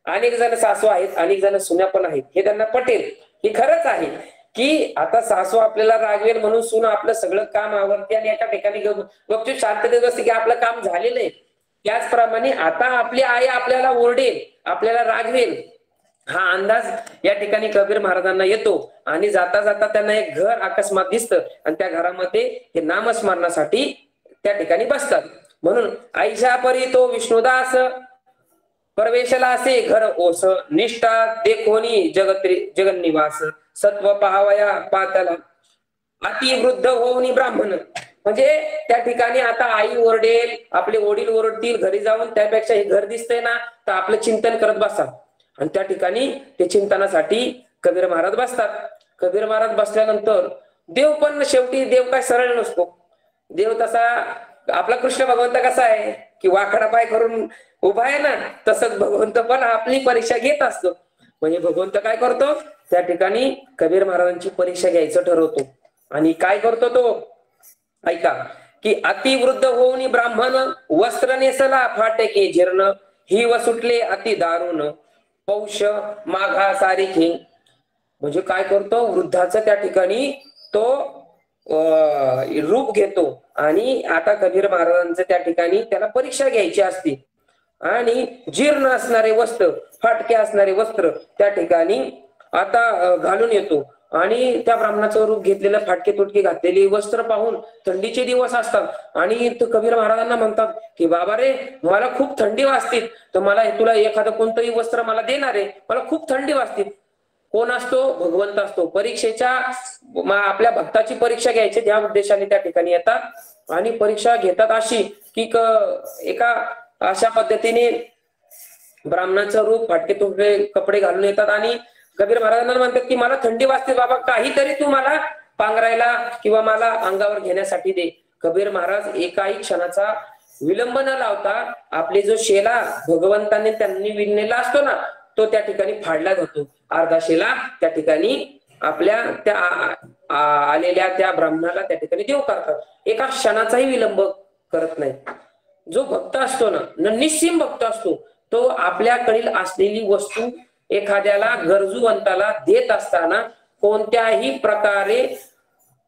अनेक जण सासू आहेत, अनेक जण सुन्या पण आहेत, हे त्यांना पटेल. हे खरंच आहे की आता सासू आपल्याला रागवेल म्हणून सून आपलं सगळं काम आवडते आणि एका ठिकाणी गपचूप शांततेत असते की आपलं काम झालेलं आहे. त्याचप्रमाणे आता आपली आई आपल्याला ओरडेल, आपल्याला रागवेल, हा अंदाज या ठिकाणी कबीर महाराजांना येतो आणि जाता जाता त्यांना एक घर अकस्मात दिसतं आणि त्या घरामध्ये हे नामस्मरणासाठी त्या ठिकाणी बसतात. म्हणून आईशा परी तो विष्णुदास परवेशला असे घर ओस, निष्ठा देखोनी जगन्निवास सत्व पाहावया पातला अतिवृद्ध होऊनी ब्राह्मण. म्हणजे त्या ठिकाणी आता आई ओरडेल, आपले वडील ओरडतील घरी जाऊन, त्यापेक्षा हे घर दिसतंय ना तर आपलं चिंतन करत बसा. आणि त्या ठिकाणी ते चिंतनासाठी कबीर महाराज बसतात. कबीर महाराज बसल्यानंतर देव पण शेवटी देव काय सरळ नसतो. देव तसा आपला कृष्ण भगवंत कसा आहे की वाकडा पाय करून उभा आहे ना, तसंच भगवंत पण आपली परीक्षा घेत असतो. म्हणजे भगवंत काय करतो, त्या ठिकाणी कबीर महाराजांची परीक्षा घ्यायचं ठरवतो आणि काय करतो तो, ऐका की अतिवृद्ध होऊन ब्राह्मण वस्त्र नेसला फाटके जीर्ण, ही व सुटले अति दारुण पौष माघा सारिखे. म्हणजे काय करतो, वृद्धाचं त्या ठिकाणी तो रूप घेतो आणि आता कबीर महाराजांचं त्या ठिकाणी त्याला परीक्षा घ्यायची असते आणि जीर्ण असणारे वस्त्र, फाटके असणारे वस्त्र त्या ठिकाणी आता घालून येतो आणि त्या ब्राह्मणाचं रूप घेतलेलं फाटके तुटके घातलेली वस्त्र पाहून थंडीचे दिवस असतात आणि कबीर महाराजांना म्हणतात की बाबा रे, मला खूप थंडी वाजते, तर मला तुला एखादं कोणतंही वस्त्र मला देणार आहे, मला खूप थंडी वाजते. कोण असतो, भगवंत असतो. परीक्षेच्या आपल्या भक्ताची परीक्षा घ्यायची त्या उद्देशाने त्या ठिकाणी येतात आणि परीक्षा घेतात अशी की एका अशा पद्धतीने ब्राह्मणाचं रूप फाटके तुटके कपडे घालून येतात आणि कबीर महाराजांना म्हणतात की मला थंडी वाजते बाबा, काहीतरी तू मला पांघरायला किंवा मला अंगावर घेण्यासाठी दे. कबीर महाराज एकाही क्षणाचा विलंब न लावता आपले जो शेला भगवंताने त्यांनी विणलेला असतो ना तो त्या ठिकाणी फाडला जातो. अर्धा शेला त्या ठिकाणी आपल्या त्या आलेल्या त्या ब्राह्मणाला त्या ठिकाणी देव करतात. एका क्षणाचाही विलंब करत नाही. जो भक्त असतो ना, निस्सीम भक्त असतो, तो आपल्याकडील असलेली वस्तू एखाद्याला गरजूवंताला देत असताना कोणत्याही प्रकारे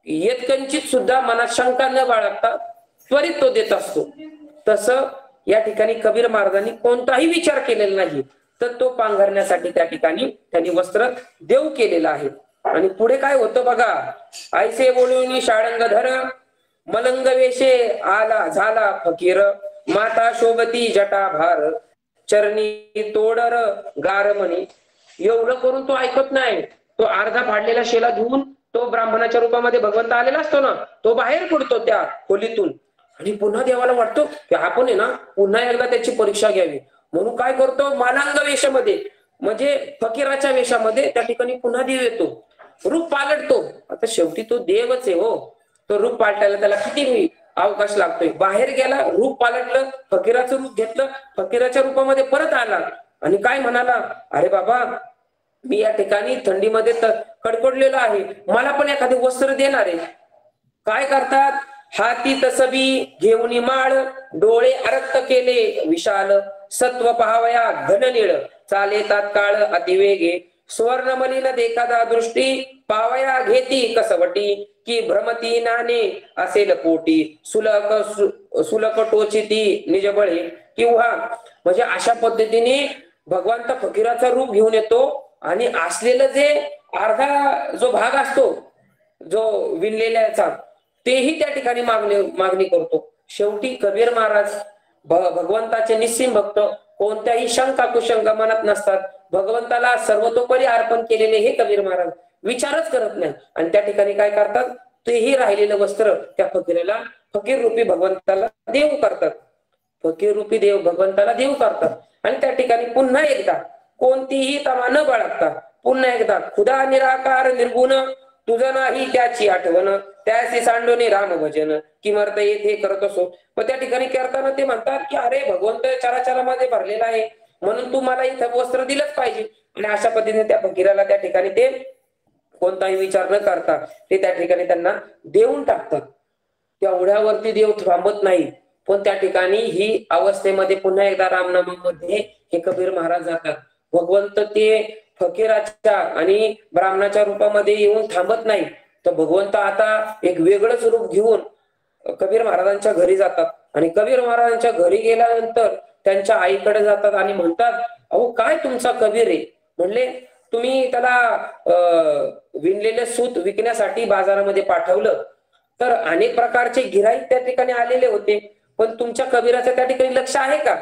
येतकंचित सुद्धा मनात शंका न बाळगता त्वरित तो देत असतो. तसं या ठिकाणी कबीर महाराजांनी कोणताही विचार केलेला नाही, तर तो पांघरण्यासाठी त्या ठिकाणी त्यांनी वस्त्र देव केलेलं आहे. आणि पुढे काय होतं बघा, ऐसे बोलून शाळंगधर मलंग वेशे आला झाला फकीर, माता शोभती जटा भार चरणी तोडर गारमणी. एवढं करून तो ऐकत नाही. तो अर्धा फाडलेला शेला घेऊन तो ब्राह्मणाच्या रूपामध्ये भगवंत आलेला असतो ना, तो बाहेर पडतो त्या खोलीतून आणि पुन्हा देवाला वाटतो की आपण आहे ना पुन्हा एकदा त्याची परीक्षा घ्यावी. म्हणून काय करतो, मालांग वेशामध्ये म्हणजे फकीराच्या वेशामध्ये त्या ठिकाणी पुन्हा देव येतो रूप पालटतो. आता शेवटी तो देवच आहे हो, तो रूप पालटायला त्याला किती अवकाश लागतोय. बाहेर गेला, रूप पालटलं, फकीराचं रूप घेतलं, फकीराच्या रूपामध्ये परत आला आणि काय म्हणाला, अरे बाबा मी या ठिकाणी थंडीमध्ये कडकडलेलो आहे, मला पण एखादे वस्त्र देणार आहे. काय करतात, हाती तसबी घेऊन माळ, डोळे अरक्त केले विशाल, सत्व पहावया घननीळ, चाले तात्काळ अतिवेगे, सुवर्णमलिन देखादा दृष्टी, पावया घेती कसवटी, की भ्रमती नाने असेल पोटी, सुलक टोचिती निजबळे. किंवा म्हणजे अशा पद्धतीने भगवंत फकीराचा रूप घेऊन येतो आणि असलेलं जे अर्धा जो भाग असतो जो विणलेल्याचा, तेही त्या ठिकाणी मागणी करतो. शेवटी कबीर महाराज भगवंताचे निस्सीम भक्त, कोणत्याही शंका कुशंका मनात नसतात. भगवंताला सर्वतोपरी अर्पण केलेले हे कबीर महाराज विचारच करत नाही. आणि त्या ठिकाणी काय करतात, तेही राहिलेलं वस्त्र त्या फकीराला, फकीर रूपी भगवंताला देव करतात. फकीर रूपी देव भगवंताला देव करतात. आणि त्या ठिकाणी पुन्हा एकदा कोणतीही तमा न बाळगता पुन्हा एकदा खुदा निराकार निर्गुण, तुझं नाही त्याची आठवण, त्याशी सांडोने राम भजन, किमर्थ येथे करत असो. मग त्या ठिकाणी करताना ते म्हणतात की अरे भगवंत चराचरामध्ये भरलेला आहे, म्हणून तू मला इथं वस्त्र दिलंच पाहिजे. आणि अशा पद्धतीने त्या फकीराला त्या ठिकाणी ते कोणताही विचार न करता ते त्या ठिकाणी त्यांना देऊन टाकतात. तेवढ्यावरती देव थांबत नाही, पण त्या ठिकाणी ही अवस्थेमध्ये पुन्हा एकदा रामनामामध्ये हे कबीर महाराज जातात. भगवंत ते फकीराच्या आणि ब्राह्मणाच्या रूपामध्ये येऊन थांबत नाही, तर भगवंत आता एक वेगळंच रूप घेऊन कबीर महाराजांच्या घरी जातात. आणि कबीर महाराजांच्या घरी गेल्यानंतर त्यांच्या आईकडे जातात आणि म्हणतात, अहो काय तुमचा कबीर आहे. म्हणले तुम्ही त्याला विणलेले सूत विकण्यासाठी बाजारामध्ये पाठवलं, तर अनेक प्रकारचे गिराईक त्या ठिकाणी आलेले होते, पण तुमच्या कबीराचं त्या ठिकाणी लक्ष आहे का.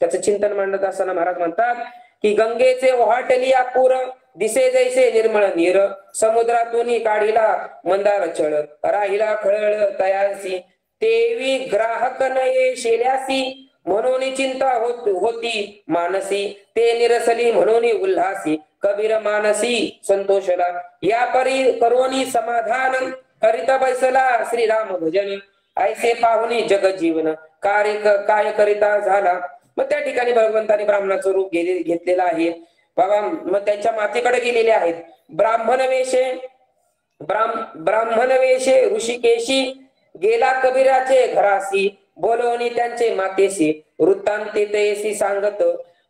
त्याचं चिंतन मांडत असताना महाराज म्हणतात की गंगेचे ओहाटली पूर, दिसे जैसे निर्मळ नीर, समुद्रातून काढिला मंदार छळ, राहिला खळळ तयासी, तेवी ग्राहक नये शेल्यासी, म्हणून चिंता होती मानसी, ते निरसली म्हणून उल्हासी, कबीर मानसी संतोषला, या परी करोनी समाधान, करिता बैसला श्रीराम भजन, ऐसे पाहुनी जग जीवन, काय करिता झाला. मग त्या ठिकाणी भगवंताने ब्राह्मणाचं रूप घेतलेलं आहे बाबा. मग त्यांच्या मातेकडे गेलेले आहेत. ब्राह्मण वेशे ऋषिकेशी, गेला कबीराचे घरासी, बोलवणी त्यांचे मातेशी, वृत्तांते तयसी सांगत.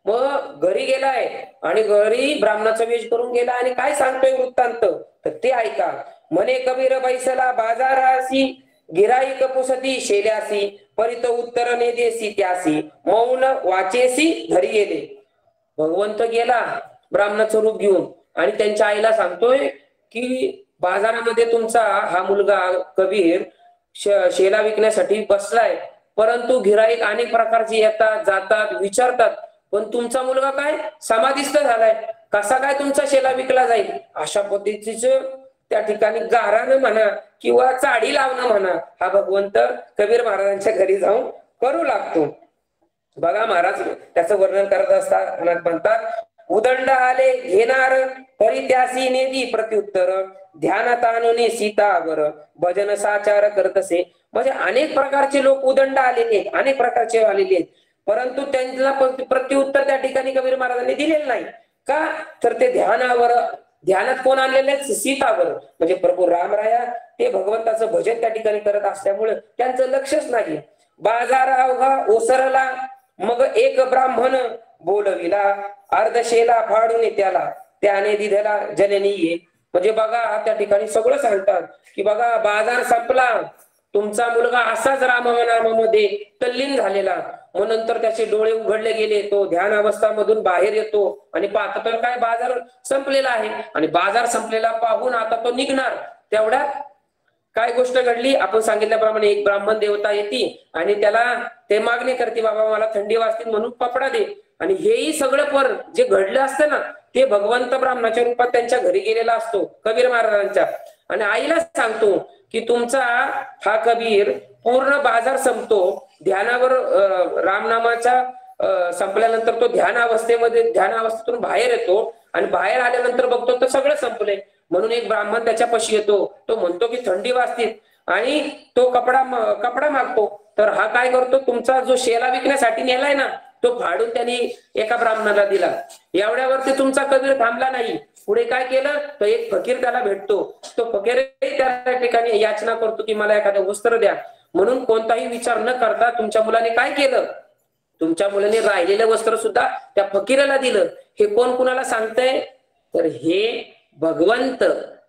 मग घरी गेलाय आणि घरी ब्राह्मणाचा वेश करून गेला आणि काय सांगतोय वृत्तांत, तर ते ऐका. म्हणे कबीर बैसला बाजारासी, गिराईक पुसती शेल्यासी, परित उत्तर ने देसी त्यासी, मौन वाचेसी घरी गेले. भगवंत गेला ब्राह्मणाचं रूप घेऊन आणि त्यांच्या आईला सांगतोय की बाजारामध्ये तुमचा हा मुलगा कबीर शेला विकण्यासाठी बसलाय, परंतु गिराईक अनेक प्रकारचे येतात जातात विचारतात, पण तुमचा मुलगा काय समाधिस्थ झालाय, कसा काय तुमचा शेला विकला जाईल. अशा पद्धतीचं त्या ठिकाणी गारानं म्हणा किंवा चाडी लावणं म्हणा, हा भगवंत कबीर महाराजांच्या घरी जाऊन करू लागतो. बघा महाराज त्याचं वर्णन करत असताना म्हणतात, उदंड आले घेणार परित्यासी नेदी प्रत्युत्तर, ध्यानात आणून सीतावर भजन साचार करतसे. म्हणजे अनेक प्रकारचे लोक उदंड आलेले आहेत, अनेक प्रकारचे आलेले आहेत, परंतु त्यांना प्रत्युत्तर त्या ठिकाणी कबीर महाराजांनी दिलेलं नाही. का तर ते ध्यानात कोण आणलेले सीतावर, म्हणजे प्रभू रामराया ते भगवंताचं भजन त्या ठिकाणी करत असल्यामुळे त्यांचं लक्षच नाही. बाजार अवघा ओसरला, मग एक ब्राह्मण बोलविला, अर्धशेला फाडून त्याला, त्याने दिधला जननी ये. म्हणजे बघा त्या ठिकाणी सगळं सांगतात की बघा बाजार संपला, तुमचा मुलगा असाच रामनामामध्ये तल्लीन झालेला, मग नंतर त्याचे डोळे उघडले गेले, तो ध्यान अवस्थामधून बाहेर येतो आणि पाहतो तर काय बाजार संपलेला आहे. आणि बाजार संपलेला पाहून आता तो निघणार, तेवढ्यात काय गोष्ट घडली, आपण सांगितल्याप्रमाणे एक ब्राह्मण देवता येते आणि त्याला ते मागणी करते, बाबा मला थंडी वाजते म्हणून कपडा दे. आणि हेही सगळं जे घडलं असतं ना, ते भगवंत ब्राह्मणाच्या रूपात त्यांच्या घरी गेलेला असतो कबीर महाराजांच्या. आणि आईला सांगतो की तुमचा हा कबीर पूर्ण बाजार संपतो, ध्यानावर रामनामाच्या संपल्यानंतर तो ध्यान अवस्थेतून बाहेर येतो आणि बाहेर आल्यानंतर बघतो तर सगळं संपलंय. म्हणून एक ब्राह्मण त्याच्यापाशी येतो. तो म्हणतो की थंडी वाजते आणि तो कपडा मागतो. तर हा काय करतो, तुमचा जो शेला विकण्यासाठी नेलाय ना तो फाडून त्यांनी एका ब्राह्मणाला दिला. एवढ्यावरती तुमचा कबीर थांबला नाही. पुढे काय केलं, तर एक फकीर त्याला भेटतो. तो फकीर त्या ठिकाणी याचना करतो की मला एखादं वस्त्र द्या. म्हणून कोणताही विचार न करता तुमच्या मुलाने काय केलं, तुमच्या मुलाने राहिलेलं वस्त्र सुद्धा त्या फकीराला दिलं. हे कोण कुणाला सांगतंय, तर हे भगवंत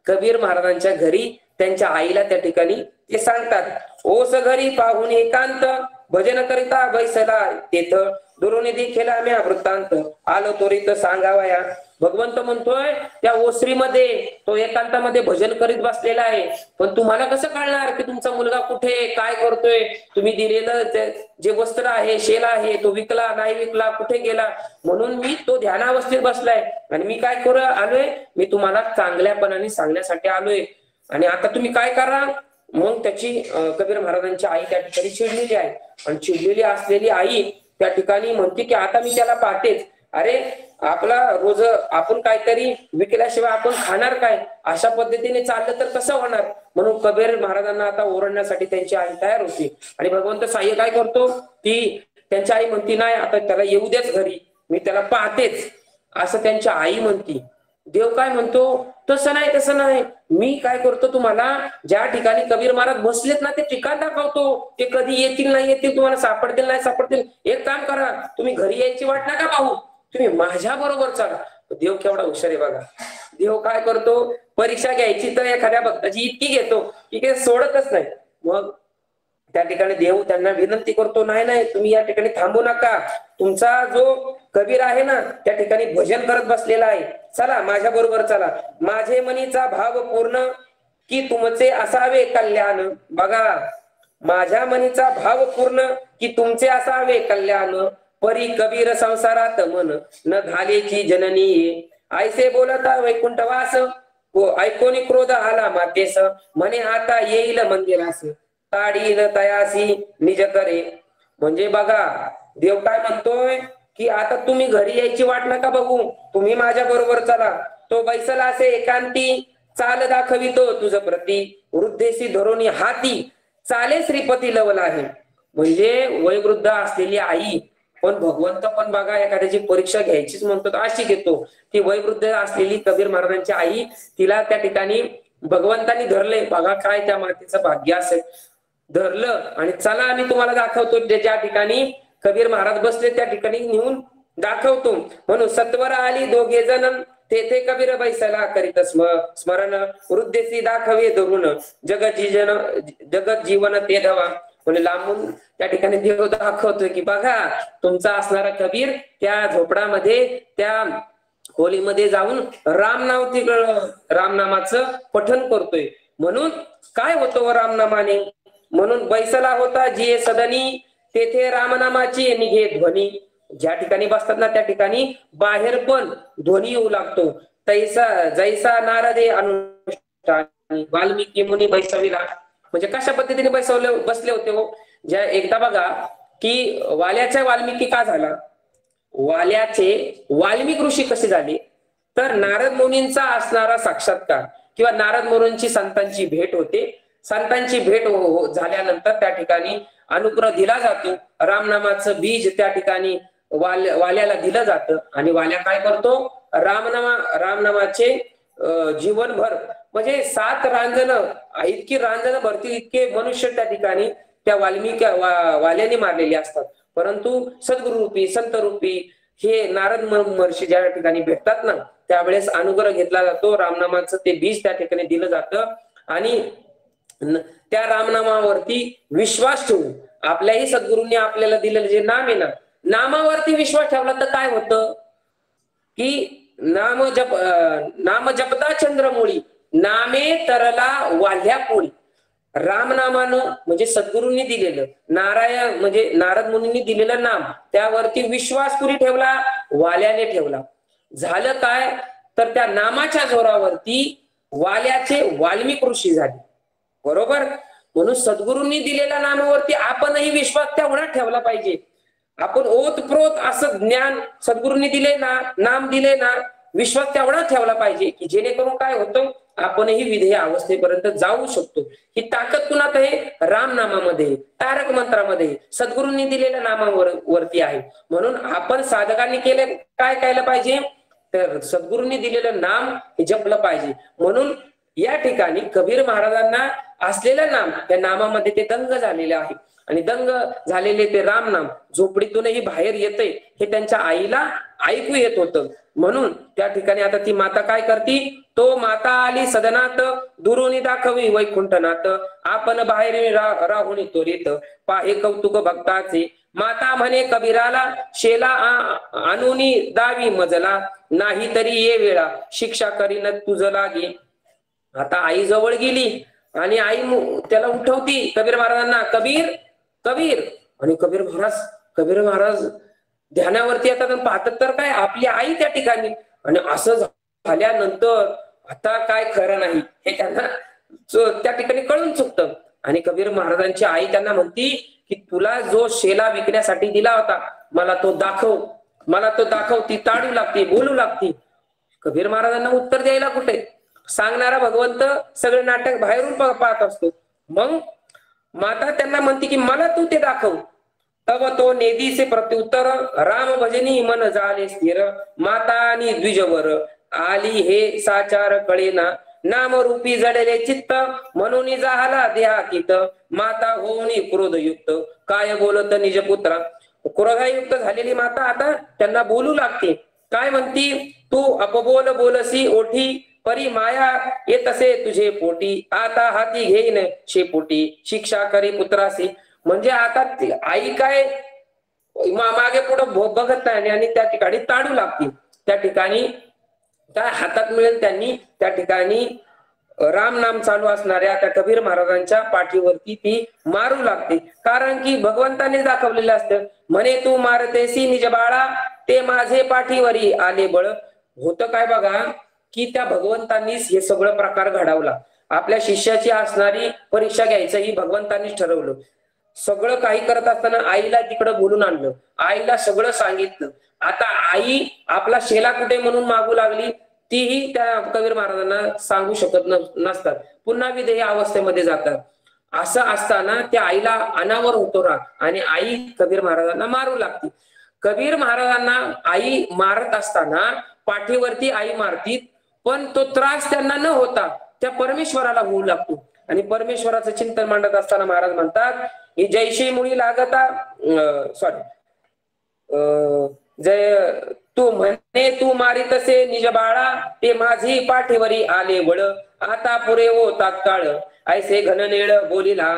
कबीर महाराजांच्या घरी त्यांच्या आईला त्या ठिकाणी ते सांगतात. ओस घरी पाहून एकांत भजन करिता बैसला तेथ दुरून देखील म्या वृत्तांत आलो त्वरित सांगावया. भगवंत म्हणतोय त्या ओसरीमध्ये तो एकांतामध्ये भजन करीत बसलेला आहे. पण तुम्हाला कसं कळणार की तुमचा मुलगा कुठे काय करतोय, तुम्ही दिलेलं जे वस्त्र आहे शेला आहे तो विकला नाही विकला कुठे गेला. म्हणून मी तो ध्यानावस्थेत बसलाय आणि मी काय करू आलोय, मी तुम्हाला चांगल्यापणाने सांगण्यासाठी आलोय. आणि आता तुम्ही काय करा. मग त्याची कबीर महाराजांची आई त्या ठिकाणी चिडलेली आहे आणि चिडलेली असलेली आई त्या ठिकाणी म्हणते की आता मी त्याला पाहतेच. अरे आपला रोज आपण काहीतरी विकल्याशिवाय आपण खाणार काय, अशा पद्धतीने चाललं तर कसं होणार. म्हणून कबीर महाराजांना आता ओरडण्यासाठी त्यांची आई तयार होती. आणि भगवंत साह्य काय करतो, ती त्यांची आई म्हणती नाही आता त्याला येऊ देच घरी, मी त्याला पाहतेच असं त्यांची आई म्हणती. देव काय म्हणतो, तसं नाही तसं नाही, मी काय करतो तुम्हाला ज्या ठिकाणी कबीर महाराज बसलेत ना ते ठिकाण दाखवतो. ते कधी येतील नाही येतील, तुम्हाला सापडतील नाही सापडतील. एक काम करा, तुम्ही घरी यायची वाट नका पाहू, तुम्ही माझ्या बरोबर चला. देव केवढा हुशार आहे बघा. देव काय करतो, परीक्षा घ्यायची तर एखाद्या भक्ताची इतकी घेतो की ते सोडतच नाही. मग त्या ठिकाणी देव त्यांना विनंती करतो, नाही नाही तुम्ही या ठिकाणी थांबू नका, तुमचा जो कबीर आहे ना त्या ठिकाणी भजन करत बसलेला आहे, चला माझ्या बरोबर चला. माझे मनीचा भाव पूर्ण की तुमचे असावे कल्याण. बघा, माझ्या मनीचा भाव पूर्ण की तुमचे असावे कल्याण. परी कबीर संसारात मन न घालेची जननी. ऐसे बोलता वैकुंठवास ऐकोनी क्रोध आला मातेस. म्हणे आता येईल मंदिरास ताडीन तयासी निज करे. म्हणजे बघा देव काय म्हणतोय की आता तुम्ही घरी यायची वाट नका बघू, तुम्ही माझ्या बरोबर चला. तो बैसला असे एकांती चाल दाखवितो तुझ प्रती. वृद्धेशी धरोनी हाती चाले श्रीपती लवला आहे. म्हणजे वयोवृद्ध असलेली आई पण भगवंत पण बघा एखाद्याची परीक्षा घ्यायचीच म्हणतो तर अशी घेतो. ती वयोवृद्ध असलेली कबीर महाराजांची आई, तिला त्या ठिकाणी भगवंतानी धरले. बघा काय त्या मातेचं भाग्य असेल, धरलं आणि चला आम्ही तुम्हाला दाखवतो. ज्या ठिकाणी कबीर महाराज बसले त्या ठिकाणी नेऊन दाखवतो. म्हणून सत्वर आली दोघे जण तेथे कबीर बैसला करीत स्मरण. वृद्धेसी दाखवे धरून जगत जीवन ते धवा. म्हणजे लांबून त्या ठिकाणी देव दाखवतोय की बघा तुमचा असणारा कबीर त्या झोपडामध्ये त्या खोलीमध्ये जाऊन रामनामाचं पठण करतोय. म्हणून काय होतं रामनामाने, म्हणून बैसला होता जिये सदनी तेथे रामनामाची निघे ध्वनी. ज्या ठिकाणी बसतात ना त्या ठिकाणी बाहेर पण ध्वनी येऊ लागतो. जैसा नारदे अनुष्ठानी वाल्मिकी मुनी बैसविला. म्हणजे कशा पद्धतीने बसले होते हो. ज्या एकदा बघा की वाल्याच्या वाल्मिकी का झाला, वाल्याचे वाल्मिक ऋषी कसे झाले, तर नारद मुनींचा असणारा साक्षात्कार किंवा नारद मुनींची संतांची भेट होते. संतांची भेट झाल्यानंतर त्या ठिकाणी अनुग्रह दिला जातो. रामनामाचं बीज त्या ठिकाणी वाल्याला दिलं जातं आणि वाल्या काय करतो, रामनामाचे जीवनभर म्हणजे 7 रांजणं इतकी रांजणं भरतील इतके मनुष्य त्या ठिकाणी त्या वाल्याने मारलेले असतात. परंतु सद्गुरु रूपी संत रूपी हे नारद महर्षी ज्या ठिकाणी भेटतात ना त्यावेळेस अनुग्रह घेतला जातो. रामनामाचं ते बीज त्या ठिकाणी दिलं जातं आणि त्या रामनामावरती विश्वास ठेवून आपल्याही सद्गुरूंनी आपल्याला दिलेलं जे नाम आहे ना, नामावरती विश्वास ठेवला तर काय होतं की नाम जपता चंद्रमुळी नामे तरला वाल्या पोळी. रामनामानं म्हणजे सद्गुरूंनी दिलेलं नारायण म्हणजे नारद मुनींनी दिलेलं नाम त्यावरती विश्वास कुणी ठेवला, वाल्याने ठेवला. झालं काय तर त्या नामाच्या जोरावरती वाल्याचे वाल्मिक ऋषी झाले. बरोबर. म्हणून सद्गुरूंनी दिलेल्या नामावरती आपणही विश्वास तेवढा ठेवला पाहिजे. आपण ओतप्रोत असं ज्ञान सद्गुरूंनी दिले ना, नाम दिले ना, विश्वास तेवढा ठेवला पाहिजे की जेणेकरून काय होतं आपणही विधेय अवस्थेपर्यंत जाऊ शकतो. ही ताकद कुणात आहे? राम नामामध्ये, तारक मंत्रामध्ये, सद्गुरूंनी दिलेल्या नामावरती आहे. म्हणून आपण साधकांनी केले काय केलं पाहिजे? तर सद्गुरूंनी दिलेलं नाम हे जपलं पाहिजे. म्हणून या ठिकाणी कबीर महाराजांना असलेलं नाम, त्या नामामध्ये ते दंग झालेले आहे आणि दंग झालेले ते राम नाम झोपडीतूनही बाहेर येते हे त्यांच्या आईला ऐकू येत होतं. म्हणून त्या ठिकाणी आता ती माता काय करती? तो माता आली सदनात, दुरुनी दाखवी वैकुंठनाथ, आपण बाहेर राहुनी त्वरित, पाहे कौतुक भक्ताचे, माता म्हणे कबीराला, शेला आणुनी दावी मजला, नाही तरी ये वेळा, शिक्षा करीन तुझ लागे. आता आई जवळ गेली आणि आई त्याला उठवती कबीर महाराजांना, कबीर कबीर. आणि कबीर महाराज ध्यानावरती येतात आणि पाहतात तर काय आपली आई त्या ठिकाणी. आणि असं झाल्यानंतर आता काय खरं नाही हे त्यांना त्या ठिकाणी कळून चुकतं. आणि कबीर महाराजांची आई त्यांना म्हणती की तुला जो शेला विकण्यासाठी दिला होता मला तो दाखव. ती ताडू लागते, बोलू लागते. कबीर महाराजांना उत्तर द्यायला कुठे? सांगणारा भगवंत सगळे नाटक बाहेरून पाहत असतो. मग माता त्यांना म्हणते की मला तू ते दाखव. तव तो नेदीचे प्रत्युत्तर, राम भजनी मन झाले स्थिर, माता आणि द्विजवर आली हे साचार कळेना, नामरूपी जडले चित्त, म्हणून झाला देहातीत, माता होऊनी क्रोधयुक्त, काय बोलत निज पुत्रा. क्रोधायुक्त झालेली माता आता त्यांना बोलू लागते. काय म्हणती? तू अपबोल बोलसी ओठी, परी माया येत असे तुझे पोटी, आता हाती घेईन शेपोटी, शिक्षा करी पुत्रासी. म्हणजे आता आई काय मागे पुढे बघत नाही आणि त्या ठिकाणी ताडू लागते. त्या ठिकाणी काय हातात मिळेल त्यांनी त्या ठिकाणी राम नाम चालू असणाऱ्या त्या कबीर महाराजांच्या पाठीवरती ती मारू लागते. कारण की भगवंताने दाखवलेलं असतं, म्हणे तू मारतेसी निज बाळा, ते माझे पाठीवरी आले बळ. होतं काय बघा की त्या भगवंतांनीच हे सगळं प्रकार घडवला. आपल्या शिष्याची असणारी परीक्षा घ्यायचं ही भगवंतांनीच ठरवलं. सगळं काही करत असताना आईला तिकडं बोलून आणलं, आईला सगळं सांगितलं. आता आई आपला शेला कुठे म्हणून मागू लागली, तीही त्या कबीर महाराजांना सांगू शकत नसतात. पुन्हा विधेय अवस्थेमध्ये जातात. असं असताना त्या आईला अनावर होतो राग आणि आई कबीर महाराजांना मारू लागते. कबीर महाराजांना आई मारत असताना पाठीवरती आई मारती, पण तो त्रास त्यांना न होता त्या परमेश्वराला होऊ लागतो. आणि परमेश्वराचं चिंतन मांडत असताना महाराज म्हणतात की जैशी मुळी लागता जय तू म्हणे तू मारित असे निज बाळा, ते माझी पाठीवरी आले बळ, आता पुरे हो तात्काळ, ऐसे घननेळ बोलिला.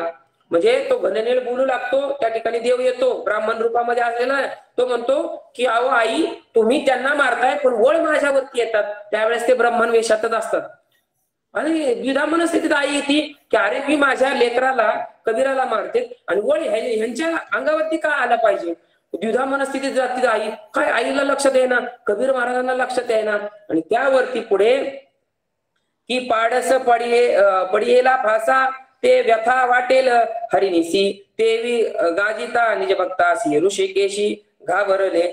म्हणजे तो घननेळ बोलू लागतो. त्या ठिकाणी देव येतो ब्राह्मण रूपामध्ये आलेला. तो म्हणतो की अहो आई तुम्ही त्यांना मारताय पण वळ माझ्यावरती येतात. त्यावेळेस ते ब्राह्मण वेशातच असतात. आणि द्विधा मनस्थितीत आई येते की अरे मी माझ्या लेकराला कबीराला मारते आणि वळ ह्यांच्या अंगावरती का आला पाहिजे. द्विधा मनस्थितीत जाती आई. काय आईला लक्ष देणार, कबीर महाराजांना लक्ष देणार. आणि त्यावरती पुढे की पाडस पडियेला फासा, ते व्यथा वाटेल हरिनिसी, तेवी गाजिता निज भक्तासी, ऋषिकेशी घाबरले.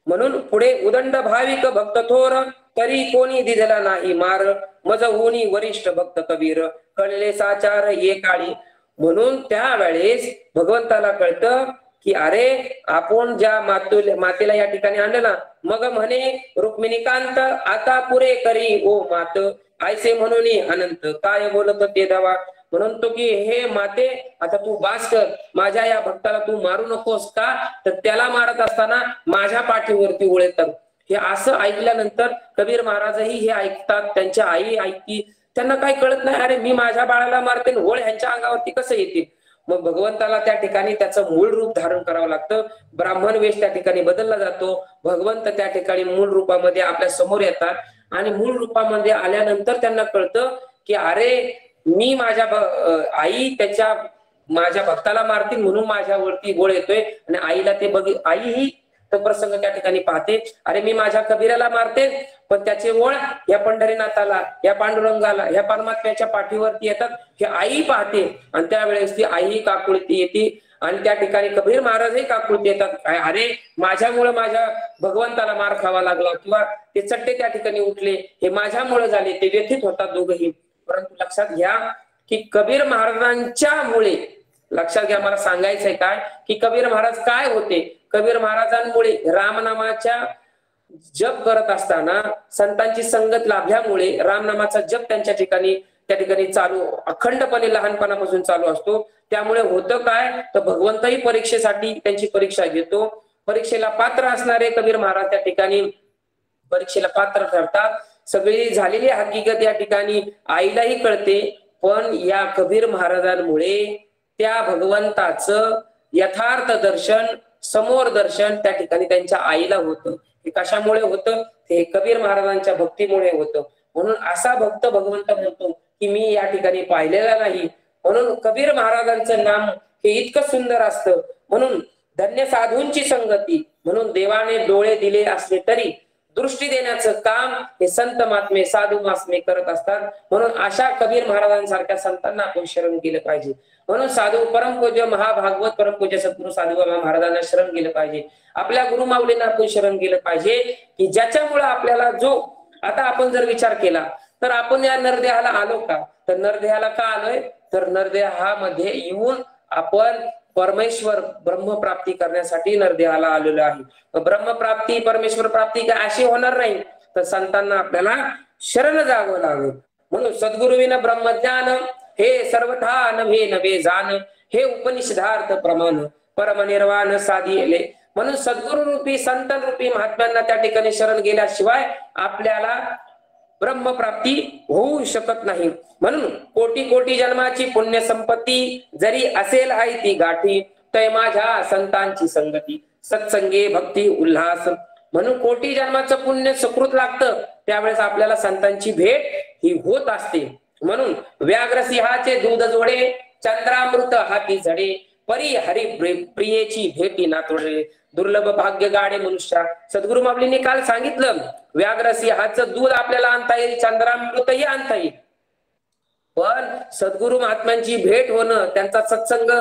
म्हणून पुढे उदंड भाविक भक्त थोर, तरी कोणी दिलेला नाही मार, मज होनी वरिष्ठ भक्त कबीर, कळले साचार ये काळी. म्हणून त्यावेळेस भगवंताला कळतं की अरे आपण ज्या मातेला या ठिकाणी आणलं ना, मग म्हणे रुक्मिणीकांत आता पुरे करी ओ मात, ऐसे म्हणून अनंत काय बोलत ते दवा. म्हणून तो की हे माते आता तू बास कर, माझ्या या भक्ताला तू मारू नकोस का. तर त्याला मारत असताना माझ्या पाठीवरती ओळखतात. हे असं ऐकल्यानंतर कबीर महाराजही हे ऐकतात, त्यांच्या आई ऐकती. त्यांना काही कळत नाही, अरे मी माझ्या बाळाला मारते ओळ ह्यांच्या अंगावरती कसं येतील. मग भगवंताला त्या ठिकाणी त्याचं मूळ रूप धारण करावं लागतं. ब्राह्मण वेश त्या ठिकाणी बदलला जातो. भगवंत त्या ठिकाणी मूळ रूपामध्ये आपल्या समोर येतात आणि मूळ रूपामध्ये आल्यानंतर त्यांना कळतं की अरे मी माझ्या आई माझ्या भक्ताला मारतील म्हणून माझ्यावरती गोळ येतोय. आणि आईला ते आई ही तो प्रसंग त्या ठिकाणी पाहते, अरे मी माझ्या कबीराला मारते पण त्याचे ओळ या पंढरीनाथाला, या पांडुरंगाला, या परमात्म्याच्या पाठीवरती येतात. हे आई पाहते आणि त्यावेळेस ती आई काकुळती येते आणि त्या ठिकाणी कबीर महाराजही काकुळती येतात. अरे माझ्यामुळे माझ्या भगवंताला मार खावा लागला किंवा ते चट्टे त्या ठिकाणी उठले, हे माझ्यामुळे झाले. ते व्यथित होतात दोघही. परंतु लक्षात घ्या की कबीर महाराजांच्या मुळे, लक्षात घ्या मला सांगायचंय काय की कबीर महाराज काय होते, कबीर महाराजांमुळे रामनामाच्या जप करत असताना संतांची संगत लाभल्यामुळे रामनामाचा जप त्यांच्या ठिकाणी त्या ठिकाणी चालू अखंडपणे लहानपणापासून चालू असतो. त्यामुळे होतं काय तर भगवंतही परीक्षेसाठी त्यांची परीक्षा घेतो. परीक्षेला पात्र असणारे कबीर महाराज त्या ठिकाणी परीक्षेला पात्र ठरतात. सगळी झालेली हकीकत या ठिकाणी आईलाही कळते, पण या कबीर महाराजांमुळे त्या भगवंताचं यथार्थ दर्शन, समोर दर्शन त्या ठिकाणी त्यांच्या आईला होतं. हे कशामुळे होतं, ते कबीर महाराजांच्या भक्तीमुळे होतं. म्हणून असा भक्त भगवंत म्हणतो की मी या ठिकाणी पाहिलेला नाही. म्हणून कबीर महाराजांचं नाम हे इतकं सुंदर असतं. म्हणून धन्य साधूंची संगती, म्हणून देवाने डोळे दिले असले तरी दृष्टी देण्याचं काम हे संत महात्मे, साधू महात्मे करत असतात. म्हणून अशा कबीर महाराजांसारख्या संतांना आपण शरण गेलं पाहिजे. म्हणून साधू परमपूज्य महाभागवत परमपूज्य सद्गुरू साधूबाबा महाराजांना शरण गेलं पाहिजे. आपल्या गुरुमाऊलींना आपण शरण गेलं पाहिजे की ज्याच्यामुळे आपल्याला जो, आता आपण जर विचार केला तर आपण या नरदेहाला आलो का, तर नरदेहाला का आलोय, तर नरदेहामध्ये येऊन आपण परमेश्वर ब्रह्मप्राप्ती करण्यासाठी नरदेहाला आलेलो आहे. ब्रह्मप्राप्ती, परमेश्वर प्राप्ती काय अशी होणार नाही, तर संतांना आपल्याला शरण जावं लागेल. म्हणून सद्गुरुविन ब्रह्मज्ञान हे सर्वथा नव्हे नव्हे जाण, हे उपनिषदार्थ प्रमाण परमनिर्वाण साधिले. म्हणून सद्गुरु रूपी संत रूपी महात्म्यांना त्या ठिकाणी शरण गेल्याशिवाय आपल्याला ब्रह्मप्राप्ती होऊ शकत नाही. म्हणून कोटी कोटी जन्माची पुण्य संपत्ती जरी असेल आहे ती गाठी, तय माझ्या संतांची संगती सत्संगे भक्ती उल्हास. म्हणून कोटी जन्माचं पुण्य सुकृत लागतं, त्यावेळेस आपल्याला संतांची भेट ही होत असते. म्हणून व्याघ्रसिंहाचे दूध जोडे, चंद्रामृत हाती झडे, परी हरी प्रियेची भेटी ना तोडे, दुर्लभ भाग्य गाडे मनुष्या. सद्गुरु माऊलींनी काल सांगितलं व्याघ्रसिंहाचं दूध आपल्याला आणता येईल, चंद्रामृतही आणता येईल, पण सद्गुरु महात्म्यांची भेट होणं, त्यांचा सत्संग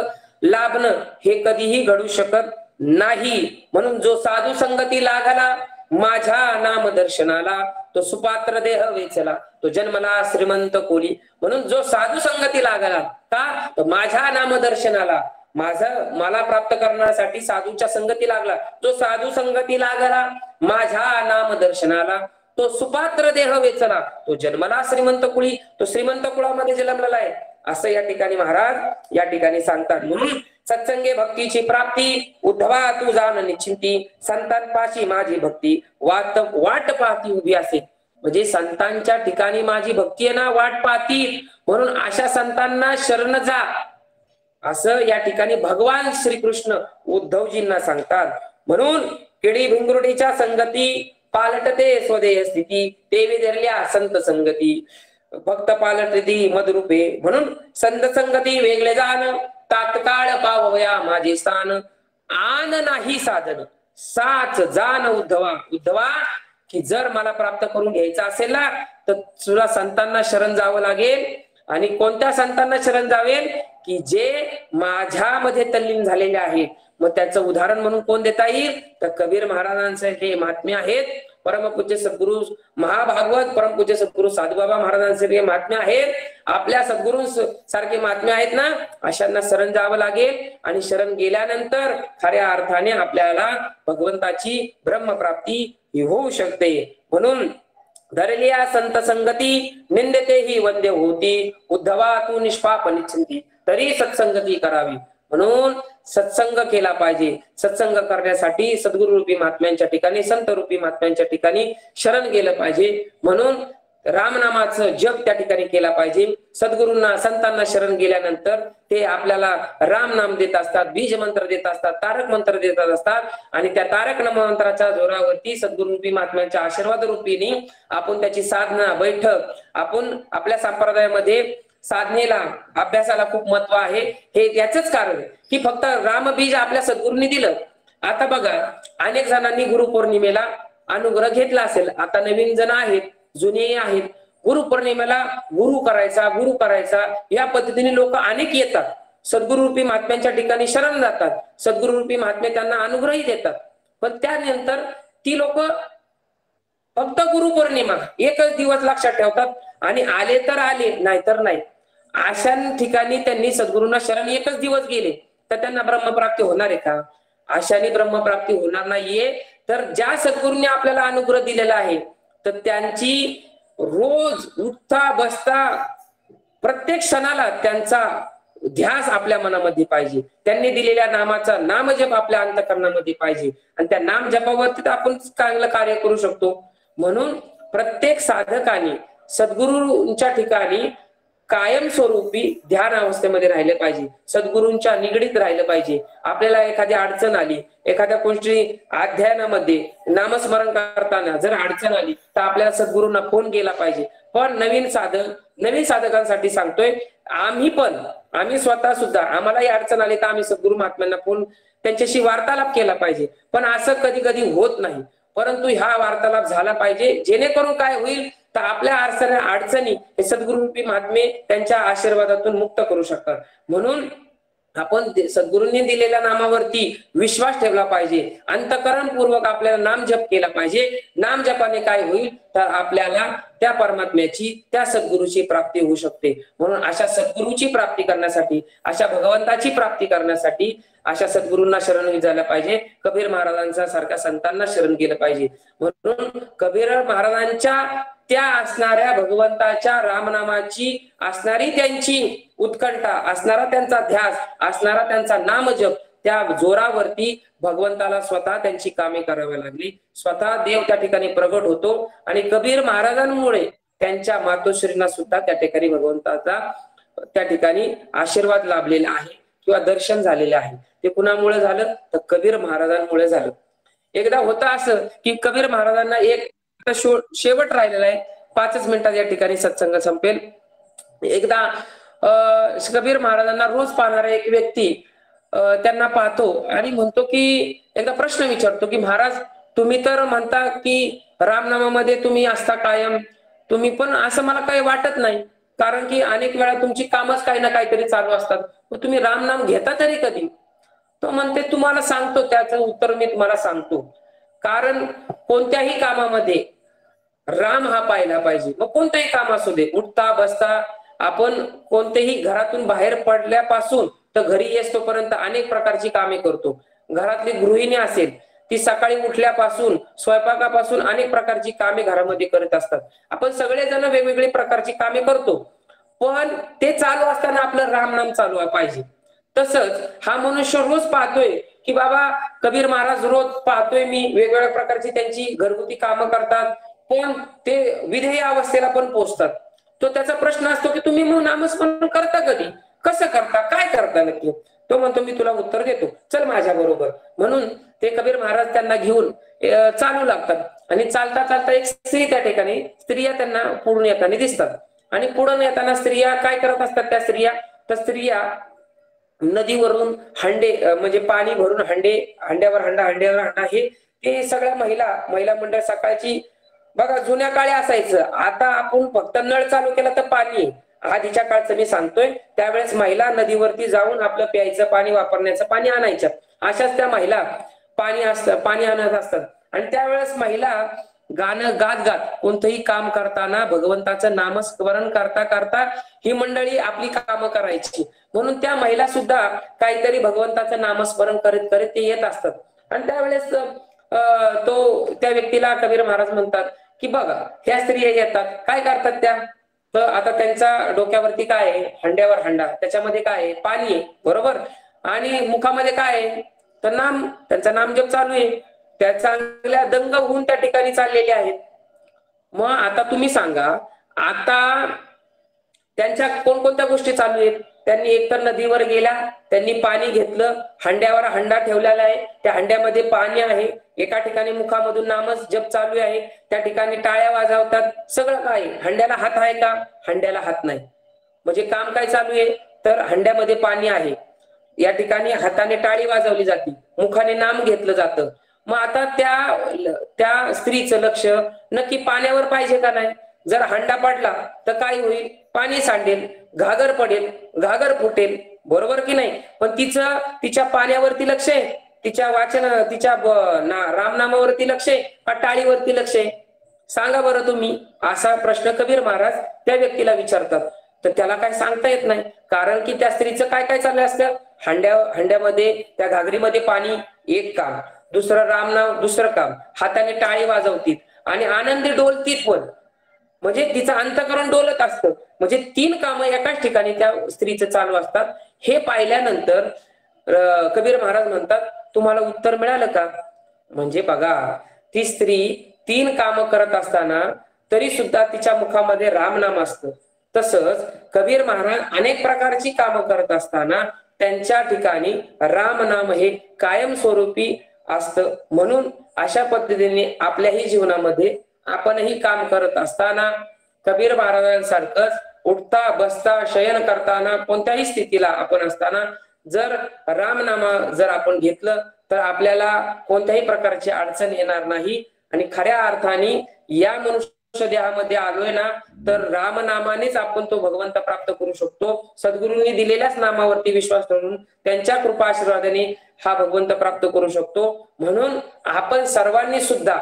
लाभणं हे कधीही घडू शकत नाही. म्हणून जो साधू संगती लागला माझ्या नाम दर्शनाला, तो सुपात्र देह वेचला, तो जन्मला श्रीमंत कोली. म्हणून जो साधू संगती लागला का, तो माझ्या नाम दर्शनाला, मला प्राप्त करण्यासाठी साधूच्या संगती लागला. जो साधू संगती लागला माझ्या नाम दर्शनाला, तो सुपात्र देह वेचला, तो जन्मला श्रीमंत कुळी, तो श्रीमंत कुळामध्ये जन्मलेला आहे, असं या ठिकाणी महाराज या ठिकाणी सांगतात. म्हणून सत्संगे भक्तीची प्राप्ती, उद्धवा तू जाण निश्चिंती, संतांपाशी माझी भक्ती वाट पाहती उभी असे. म्हणजे संतांच्या ठिकाणी माझी भक्ती आहे ना, वाट पाहती. म्हणून अशा संतांना शरण जा, असं या ठिकाणी भगवान श्रीकृष्ण उद्धवजींना सांगतात. म्हणून किडी भिंगुरडीच्या संगती पालटते स्वदेह स्थिती, देवी धरल्या संत संगती भक्त पालटती मधुरूपे. म्हणून संत संगती वेगळे जाण, तात्काळ पावया माझे स्थान, आन नाही साधन साच जाण उद्धवा की जर मला प्राप्त करून घ्यायचं असेल ना, तर तुला संतांना शरण जावं लागेल. आणि कोणत्या संतांना शरण जावेल की जे माझ्यामध्ये तल्लीन झालेले आहेत. मग त्याचं उदाहरण म्हणून कोण देता येईल, तर कबीर महाराजांचे हे महात्मे आहेत. परमपूज्य सद्गुरु महाभागवत परमपूज्य सद्गुरु साधूबाबा महाराजांचे हे महात्मे आहेत. आपल्या सद्गुरू सारखे महात्मे आहेत ना, अशांना शरण जावं लागेल. आणि शरण गेल्यानंतर खऱ्या अर्थाने आपल्याला भगवंताची ब्रह्मप्राप्ती ही होऊ शकते. म्हणून धरलिया संत संगती निंदते ही वंद्य होती, उद्धवा तू निष्पाप निश्चिंती, तरी सत्संगती करावी. म्हणून सत्संग केला पाहिजे. सत्संग करण्यासाठी सद्गुरु रूपी महात्म्यांच्या ठिकाणी, संत रूपी महात्म्यांच्या ठिकाणी शरण गेलं पाहिजे. म्हणून रामनामाचं जप त्या ठिकाणी केला पाहिजे. सद्गुरूंना संतांना शरण गेल्यानंतर ते आपल्याला राम नाम देत असतात, बीज मंत्र देत असतात, तारक मंत्र देत असतात. आणि त्या तारक मंत्राच्या जोरावरती सद्गुरु रूपी महात्म्यांच्या आशीर्वाद रूपीने आपण त्याची साधना बैठक, आपण आपल्या संप्रदायामध्ये साधनेला अभ्यासाला खूप महत्व आहे. हे याचंच कारण की फक्त रामबीज आपल्या सद्गुरूंनी दिलं. आता बघा अनेक जणांनी गुरुपौर्णिमेला अनुग्रह घेतला असेल, आता नवीन जण आहेत, जुने आहेत. गुरुपौर्णिमेला गुरु करायचा या पद्धतीने लोक अनेक येतात, सद्गुरु रूपी महात्म्यांच्या ठिकाणी शरण जातात, सद्गुरु रूपी महात्मे त्यांना अनुग्रही देतात. पण त्यानंतर ती लोक फक्त गुरुपौर्णिमा एकच दिवस लक्षात ठेवतात आणि आले तर आले, नाहीतर नाही. अशा ठिकाणी त्यांनी सद्गुरूंना शरण एकच दिवस गेले तर त्यांना ब्रह्मप्राप्ती होणार आहे का? अशाने ब्रह्मप्राप्ती होणार नाहीये. तर ज्या सद्गुरूंनी आपल्याला अनुग्रह दिलेला आहे तर त्यांची रोज उठता बसता प्रत्येक क्षणाला त्यांचा ध्यास आपल्या मनामध्ये पाहिजे. त्यांनी दिलेल्या नामाचा नामजप आपल्या अंतःकरणामध्ये पाहिजे आणि त्या नाम जपावरती आपण चांगलं कार्य करू शकतो. म्हणून प्रत्येक साधकाने सद्गुरूंच्या ठिकाणी कायमस्वरूपी ध्यान अवस्थेमध्ये राहिले पाहिजे, सद्गुरूंच्या निगडीत राहिलं पाहिजे. आपल्याला एखादी अडचण आली, एखाद्या गोष्टी अध्ययनामध्ये नामस्मरण करताना जर अडचण आली तर आपल्याला सद्गुरूंना फोन केला पाहिजे. पण नवीन साधकांसाठी सांगतोय, आम्ही स्वतः सुद्धा आम्हालाही अडचण आली तर आम्ही सद्गुरू महात्म्यांना फोन त्यांच्याशी वार्तालाप केला पाहिजे. पण असं कधी कधी होत नाही, परंतु हा वार्तालाप झाला पाहिजे, जेणेकरून काय होईल तर आपल्या अडचणी हे सद्गुरूंपी महात्मे त्यांच्या आशीर्वादातून मुक्त करू शकतात. म्हणून आपण सद्गुरूंनी दिलेल्या नामावरती विश्वास ठेवला पाहिजे, अंतःकरणपूर्वक आपल्याला नाम जप केला पाहिजे. नाम जपाने काय होईल तर आपल्याला त्या परमात्म्याची, त्या सद्गुरूची प्राप्ती होऊ शकते. म्हणून अशा सद्गुरूची प्राप्ती करण्यासाठी, अशा भगवंताची प्राप्ती करण्यासाठी अशा सद्गुरूंना शरण जायला पाहिजे. कबीर महाराजांच्या सारख्या संतांना शरण गेलं पाहिजे. म्हणून कबीर महाराजांच्या त्या असणाऱ्या भगवंताच्या रामनामाची असणारी त्यांची उत्कंठा, असणारा त्यांचा ध्यास, असणारा त्यांचा नामजप, त्या जोरावरती भगवंताला स्वतः त्यांची कामे करावी लागली. स्वतः देव त्या ठिकाणी प्रगट होतो आणि कबीर महाराजांमुळे त्यांच्या मातोश्रींना सुद्धा त्या ठिकाणी भगवंताचा त्या ठिकाणी आशीर्वाद लाभलेला आहे किंवा दर्शन झालेले आहे. ते कुणामुळे झालं तर कबीर महाराजांमुळे झालं. एकदा होतं असं की कबीर महाराजांना एक शेवट राहिलेला आहे, 5 मिनिटात या ठिकाणी सत्संग संपेल. एकदा कबीर महाराजांना रोज पाहणारा एक व्यक्ती त्यांना पाहतो आणि म्हणतो की, एकदा प्रश्न विचारतो की महाराज, तुम्ही तर म्हणता की रामनामामध्ये तुम्ही असता कायम, तुम्ही पण असं मला काही वाटत नाही, कारण की अनेक वेळा तुमची कामच काही ना काहीतरी चालू असतात, मग तुम्ही रामनाम घेता तरी कधी? तो म्हणते, तुम्हाला सांगतो त्याचं उत्तर मी तुम्हाला सांगतो. कारण कोणत्याही कामामध्ये राम हा पाहिला पाहिजे. मग कोणतंही काम असू दे, उठता बसता, आपण कोणतेही घरातून बाहेर पडल्यापासून तर घरी येतोपर्यंत अनेक प्रकारची कामे करतो. घरातली गृहिणी असेल, ती सकाळी उठल्यापासून स्वयंपाकापासून अनेक प्रकारची कामे घरामध्ये करत असतात. आपण सगळेजण वेगवेगळी प्रकारची कामे करतो, पण ते चालू असताना आपलं रामनाम चालू पाहिजे. तसंच हा मनुष्य रोज पाहतोय की बाबा कबीर महाराज रोज पाहतोय मी वेगवेगळ्या प्रकारची त्यांची घरगुती कामं करतात, पण ते विधेय अवस्थेला पण पोहोचतात. तो त्याचा प्रश्न असतो की तुम्ही मग नामस्मरण करता कधी, कसं करता, काय करता नक्की? तो म्हणतो मी तुला उत्तर देतो, चल माझ्या बरोबर. म्हणून ते कबीर महाराज त्यांना घेऊन चालू लागतात आणि चालता चालता एक स्त्री त्या ठिकाणी, स्त्रिया त्यांना पुढून येताना दिसतात. आणि पुढून येताना स्त्रिया काय करत असतात, त्या स्त्रिया नदीवरून हंडे म्हणजे पाणी भरून हंड्यावर हंडा हे ते सगळ्या महिला मंडळ सकाळची, बघा जुन्या काळी असायचं, आता आपण फक्त नळ चालू केला तर पाणी, आधीच्या काळचं मी सांगतोय, त्यावेळेस महिला नदीवरती जाऊन आपलं प्यायचं पाणी, वापरण्याचं पाणी आणायच्या. अशाच त्या महिला पाणी आणत असतात. आणि त्यावेळेस महिला गाणं गात कोणतंही काम करताना भगवंताचं नामस्मरण करता करता ही मंडळी आपली कामं करायची. म्हणून त्या महिला सुद्धा काहीतरी भगवंताचं नामस्मरण करीत करीत ते येत असतात. आणि त्यावेळेस त्या व्यक्तीला कबीर महाराज म्हणतात की बघा ह्या स्त्रिया येतात, काय करतात त्या, तर आता त्यांच्या डोक्यावरती काय आहे, हंड्यावर हंडा, त्याच्यामध्ये काय आहे, पाणी आहे, बरोबर, आणि मुखामध्ये काय आहे तर नाम, त्यांचा नामजप चालू आहे. त्या चांगल्या दंग होऊन त्या ठिकाणी चाललेले आहेत. मग आता तुम्ही सांगा, आता त्यांच्या कोणकोणत्या गोष्टी चालू आहेत? त्यांनी एकतर नदीवर गेल्या, त्यांनी पाणी घेतलं, हंड्यावर हंडा ठेवलेला आहे, त्या हंड्यामध्ये पाणी आहे, एका ठिकाणी मुखामधून नामच जप चालू आहे, त्या ठिकाणी टाळ्या वाजवतात, सगळं काय. हंड्याला हात आहे का? हंड्याला हात नाही. म्हणजे काम काय चालू आहे तर हंड्यामध्ये पाणी आहे, या ठिकाणी हाताने टाळी वाजवली जाते, मुखाने नाम घेतलं जातं. मग आता त्या स्त्रीचं लक्ष नक्की पाण्यावर पाहिजे का नाही? जर हंडा पडला तर काय होईल, पाणी सांडेल, घागर पडेल, घागर फुटेल, बरोबर की नाही? पण तिच्या पाण्यावरती लक्ष आहे, तिच्या रामनामावरती लक्ष आहे का टाळीवरती लक्ष आहे? सांगा बरं तुम्ही, असा प्रश्न कबीर महाराज त्या व्यक्तीला विचारतात. तर त्याला काय सांगता येत नाही, कारण की त्या स्त्रीचं काय काय चाललं असतं. हंड्यामध्ये त्या घागरीमध्ये पाणी एक काम, दुसरं रामनाम दुसरं काम, हाताने टाळी वाजवतीत आणि आनंदी डोलतीत पण, म्हणजे तिचं अंतःकरण डोलत असतं. म्हणजे 3 कामं एकाच ठिकाणी त्या स्त्रीचं चालू असतात. हे पाहिल्यानंतर कबीर महाराज म्हणतात, तुम्हाला उत्तर मिळालं का? म्हणजे बघा, ती स्त्री 3 कामं करत असताना तरी सुद्धा तिच्या मुखामध्ये रामनाम असतं. तसंच कबीर महाराज अनेक प्रकारची कामं करत असताना त्यांच्या ठिकाणी रामनाम हे कायमस्वरूपी असतं. म्हणून अशा पद्धतीने आपल्याही जीवनामध्ये आपणही काम करत असताना कबीर महाराजांसारखंच उठता बसता शयन करताना कोणत्याही स्थितीला आपण असताना जर रामनामा जर आपण घेतलं तर आपल्याला कोणत्याही प्रकारची अडचण येणार नाही. आणि खऱ्या अर्थाने या मनुष्य देहामध्ये आलोय ना, तर रामनामानेच आपण तो भगवंत प्राप्त करू शकतो. सद्गुरूंनी दिलेल्याच नामावरती विश्वास ठेवून त्यांच्या कृपा आशीर्वादाने हा भगवंत प्राप्त करू शकतो. म्हणून आपण सर्वांनी सुद्धा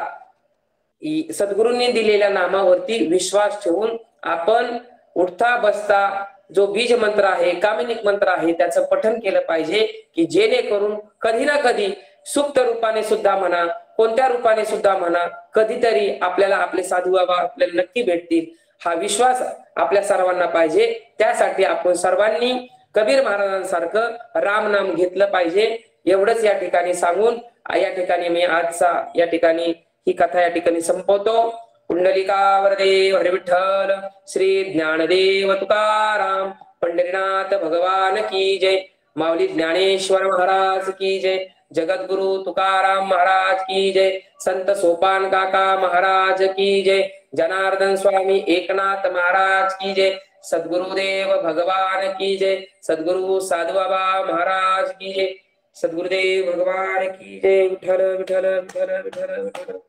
सद्गुरूंनी दिलेल्या नामावरती विश्वास ठेवून आपण उठता बसता जो बीज मंत्र आहे, कामिनिक मंत्र आहे, त्याचं पठण केलं पाहिजे, की जेणेकरून कधी ना कधी सुप्त रूपाने सुद्धा म्हणा, कोणत्या रूपाने सुद्धा म्हणा, कधीतरी आपल्याला आपले साधू बाबा आपल्याला नक्की भेटतील, हा विश्वास आपल्या सर्वांना पाहिजे. त्यासाठी आपण सर्वांनी कबीर महाराजांसारखं रामनाम घेतलं पाहिजे. एवढंच या ठिकाणी सांगून या ठिकाणी मी आजचा या ठिकाणी ही कथा या ठिकाणी संपवतो. कुंडलिकावरदे हरी विठ्ठल, श्री ज्ञानदेव तुकाराम, पंढरीनाथ भगवान की जय, माऊली ज्ञानेश्वर महाराज की जय, जगद्गुरु तुकाराम महाराज की जय, संत सोपान काका महाराज की जय, जनार्दन स्वामी एकनाथ महाराज की जय, सद्गुरुदेव भगवान की जय, सद्गुरु साधू बाबा महाराज की जय, सद्गुरुदेव भगवान की जय. विठ्ठल विठ्ठल विठ्ठल विठ्ठल विठ्ठल.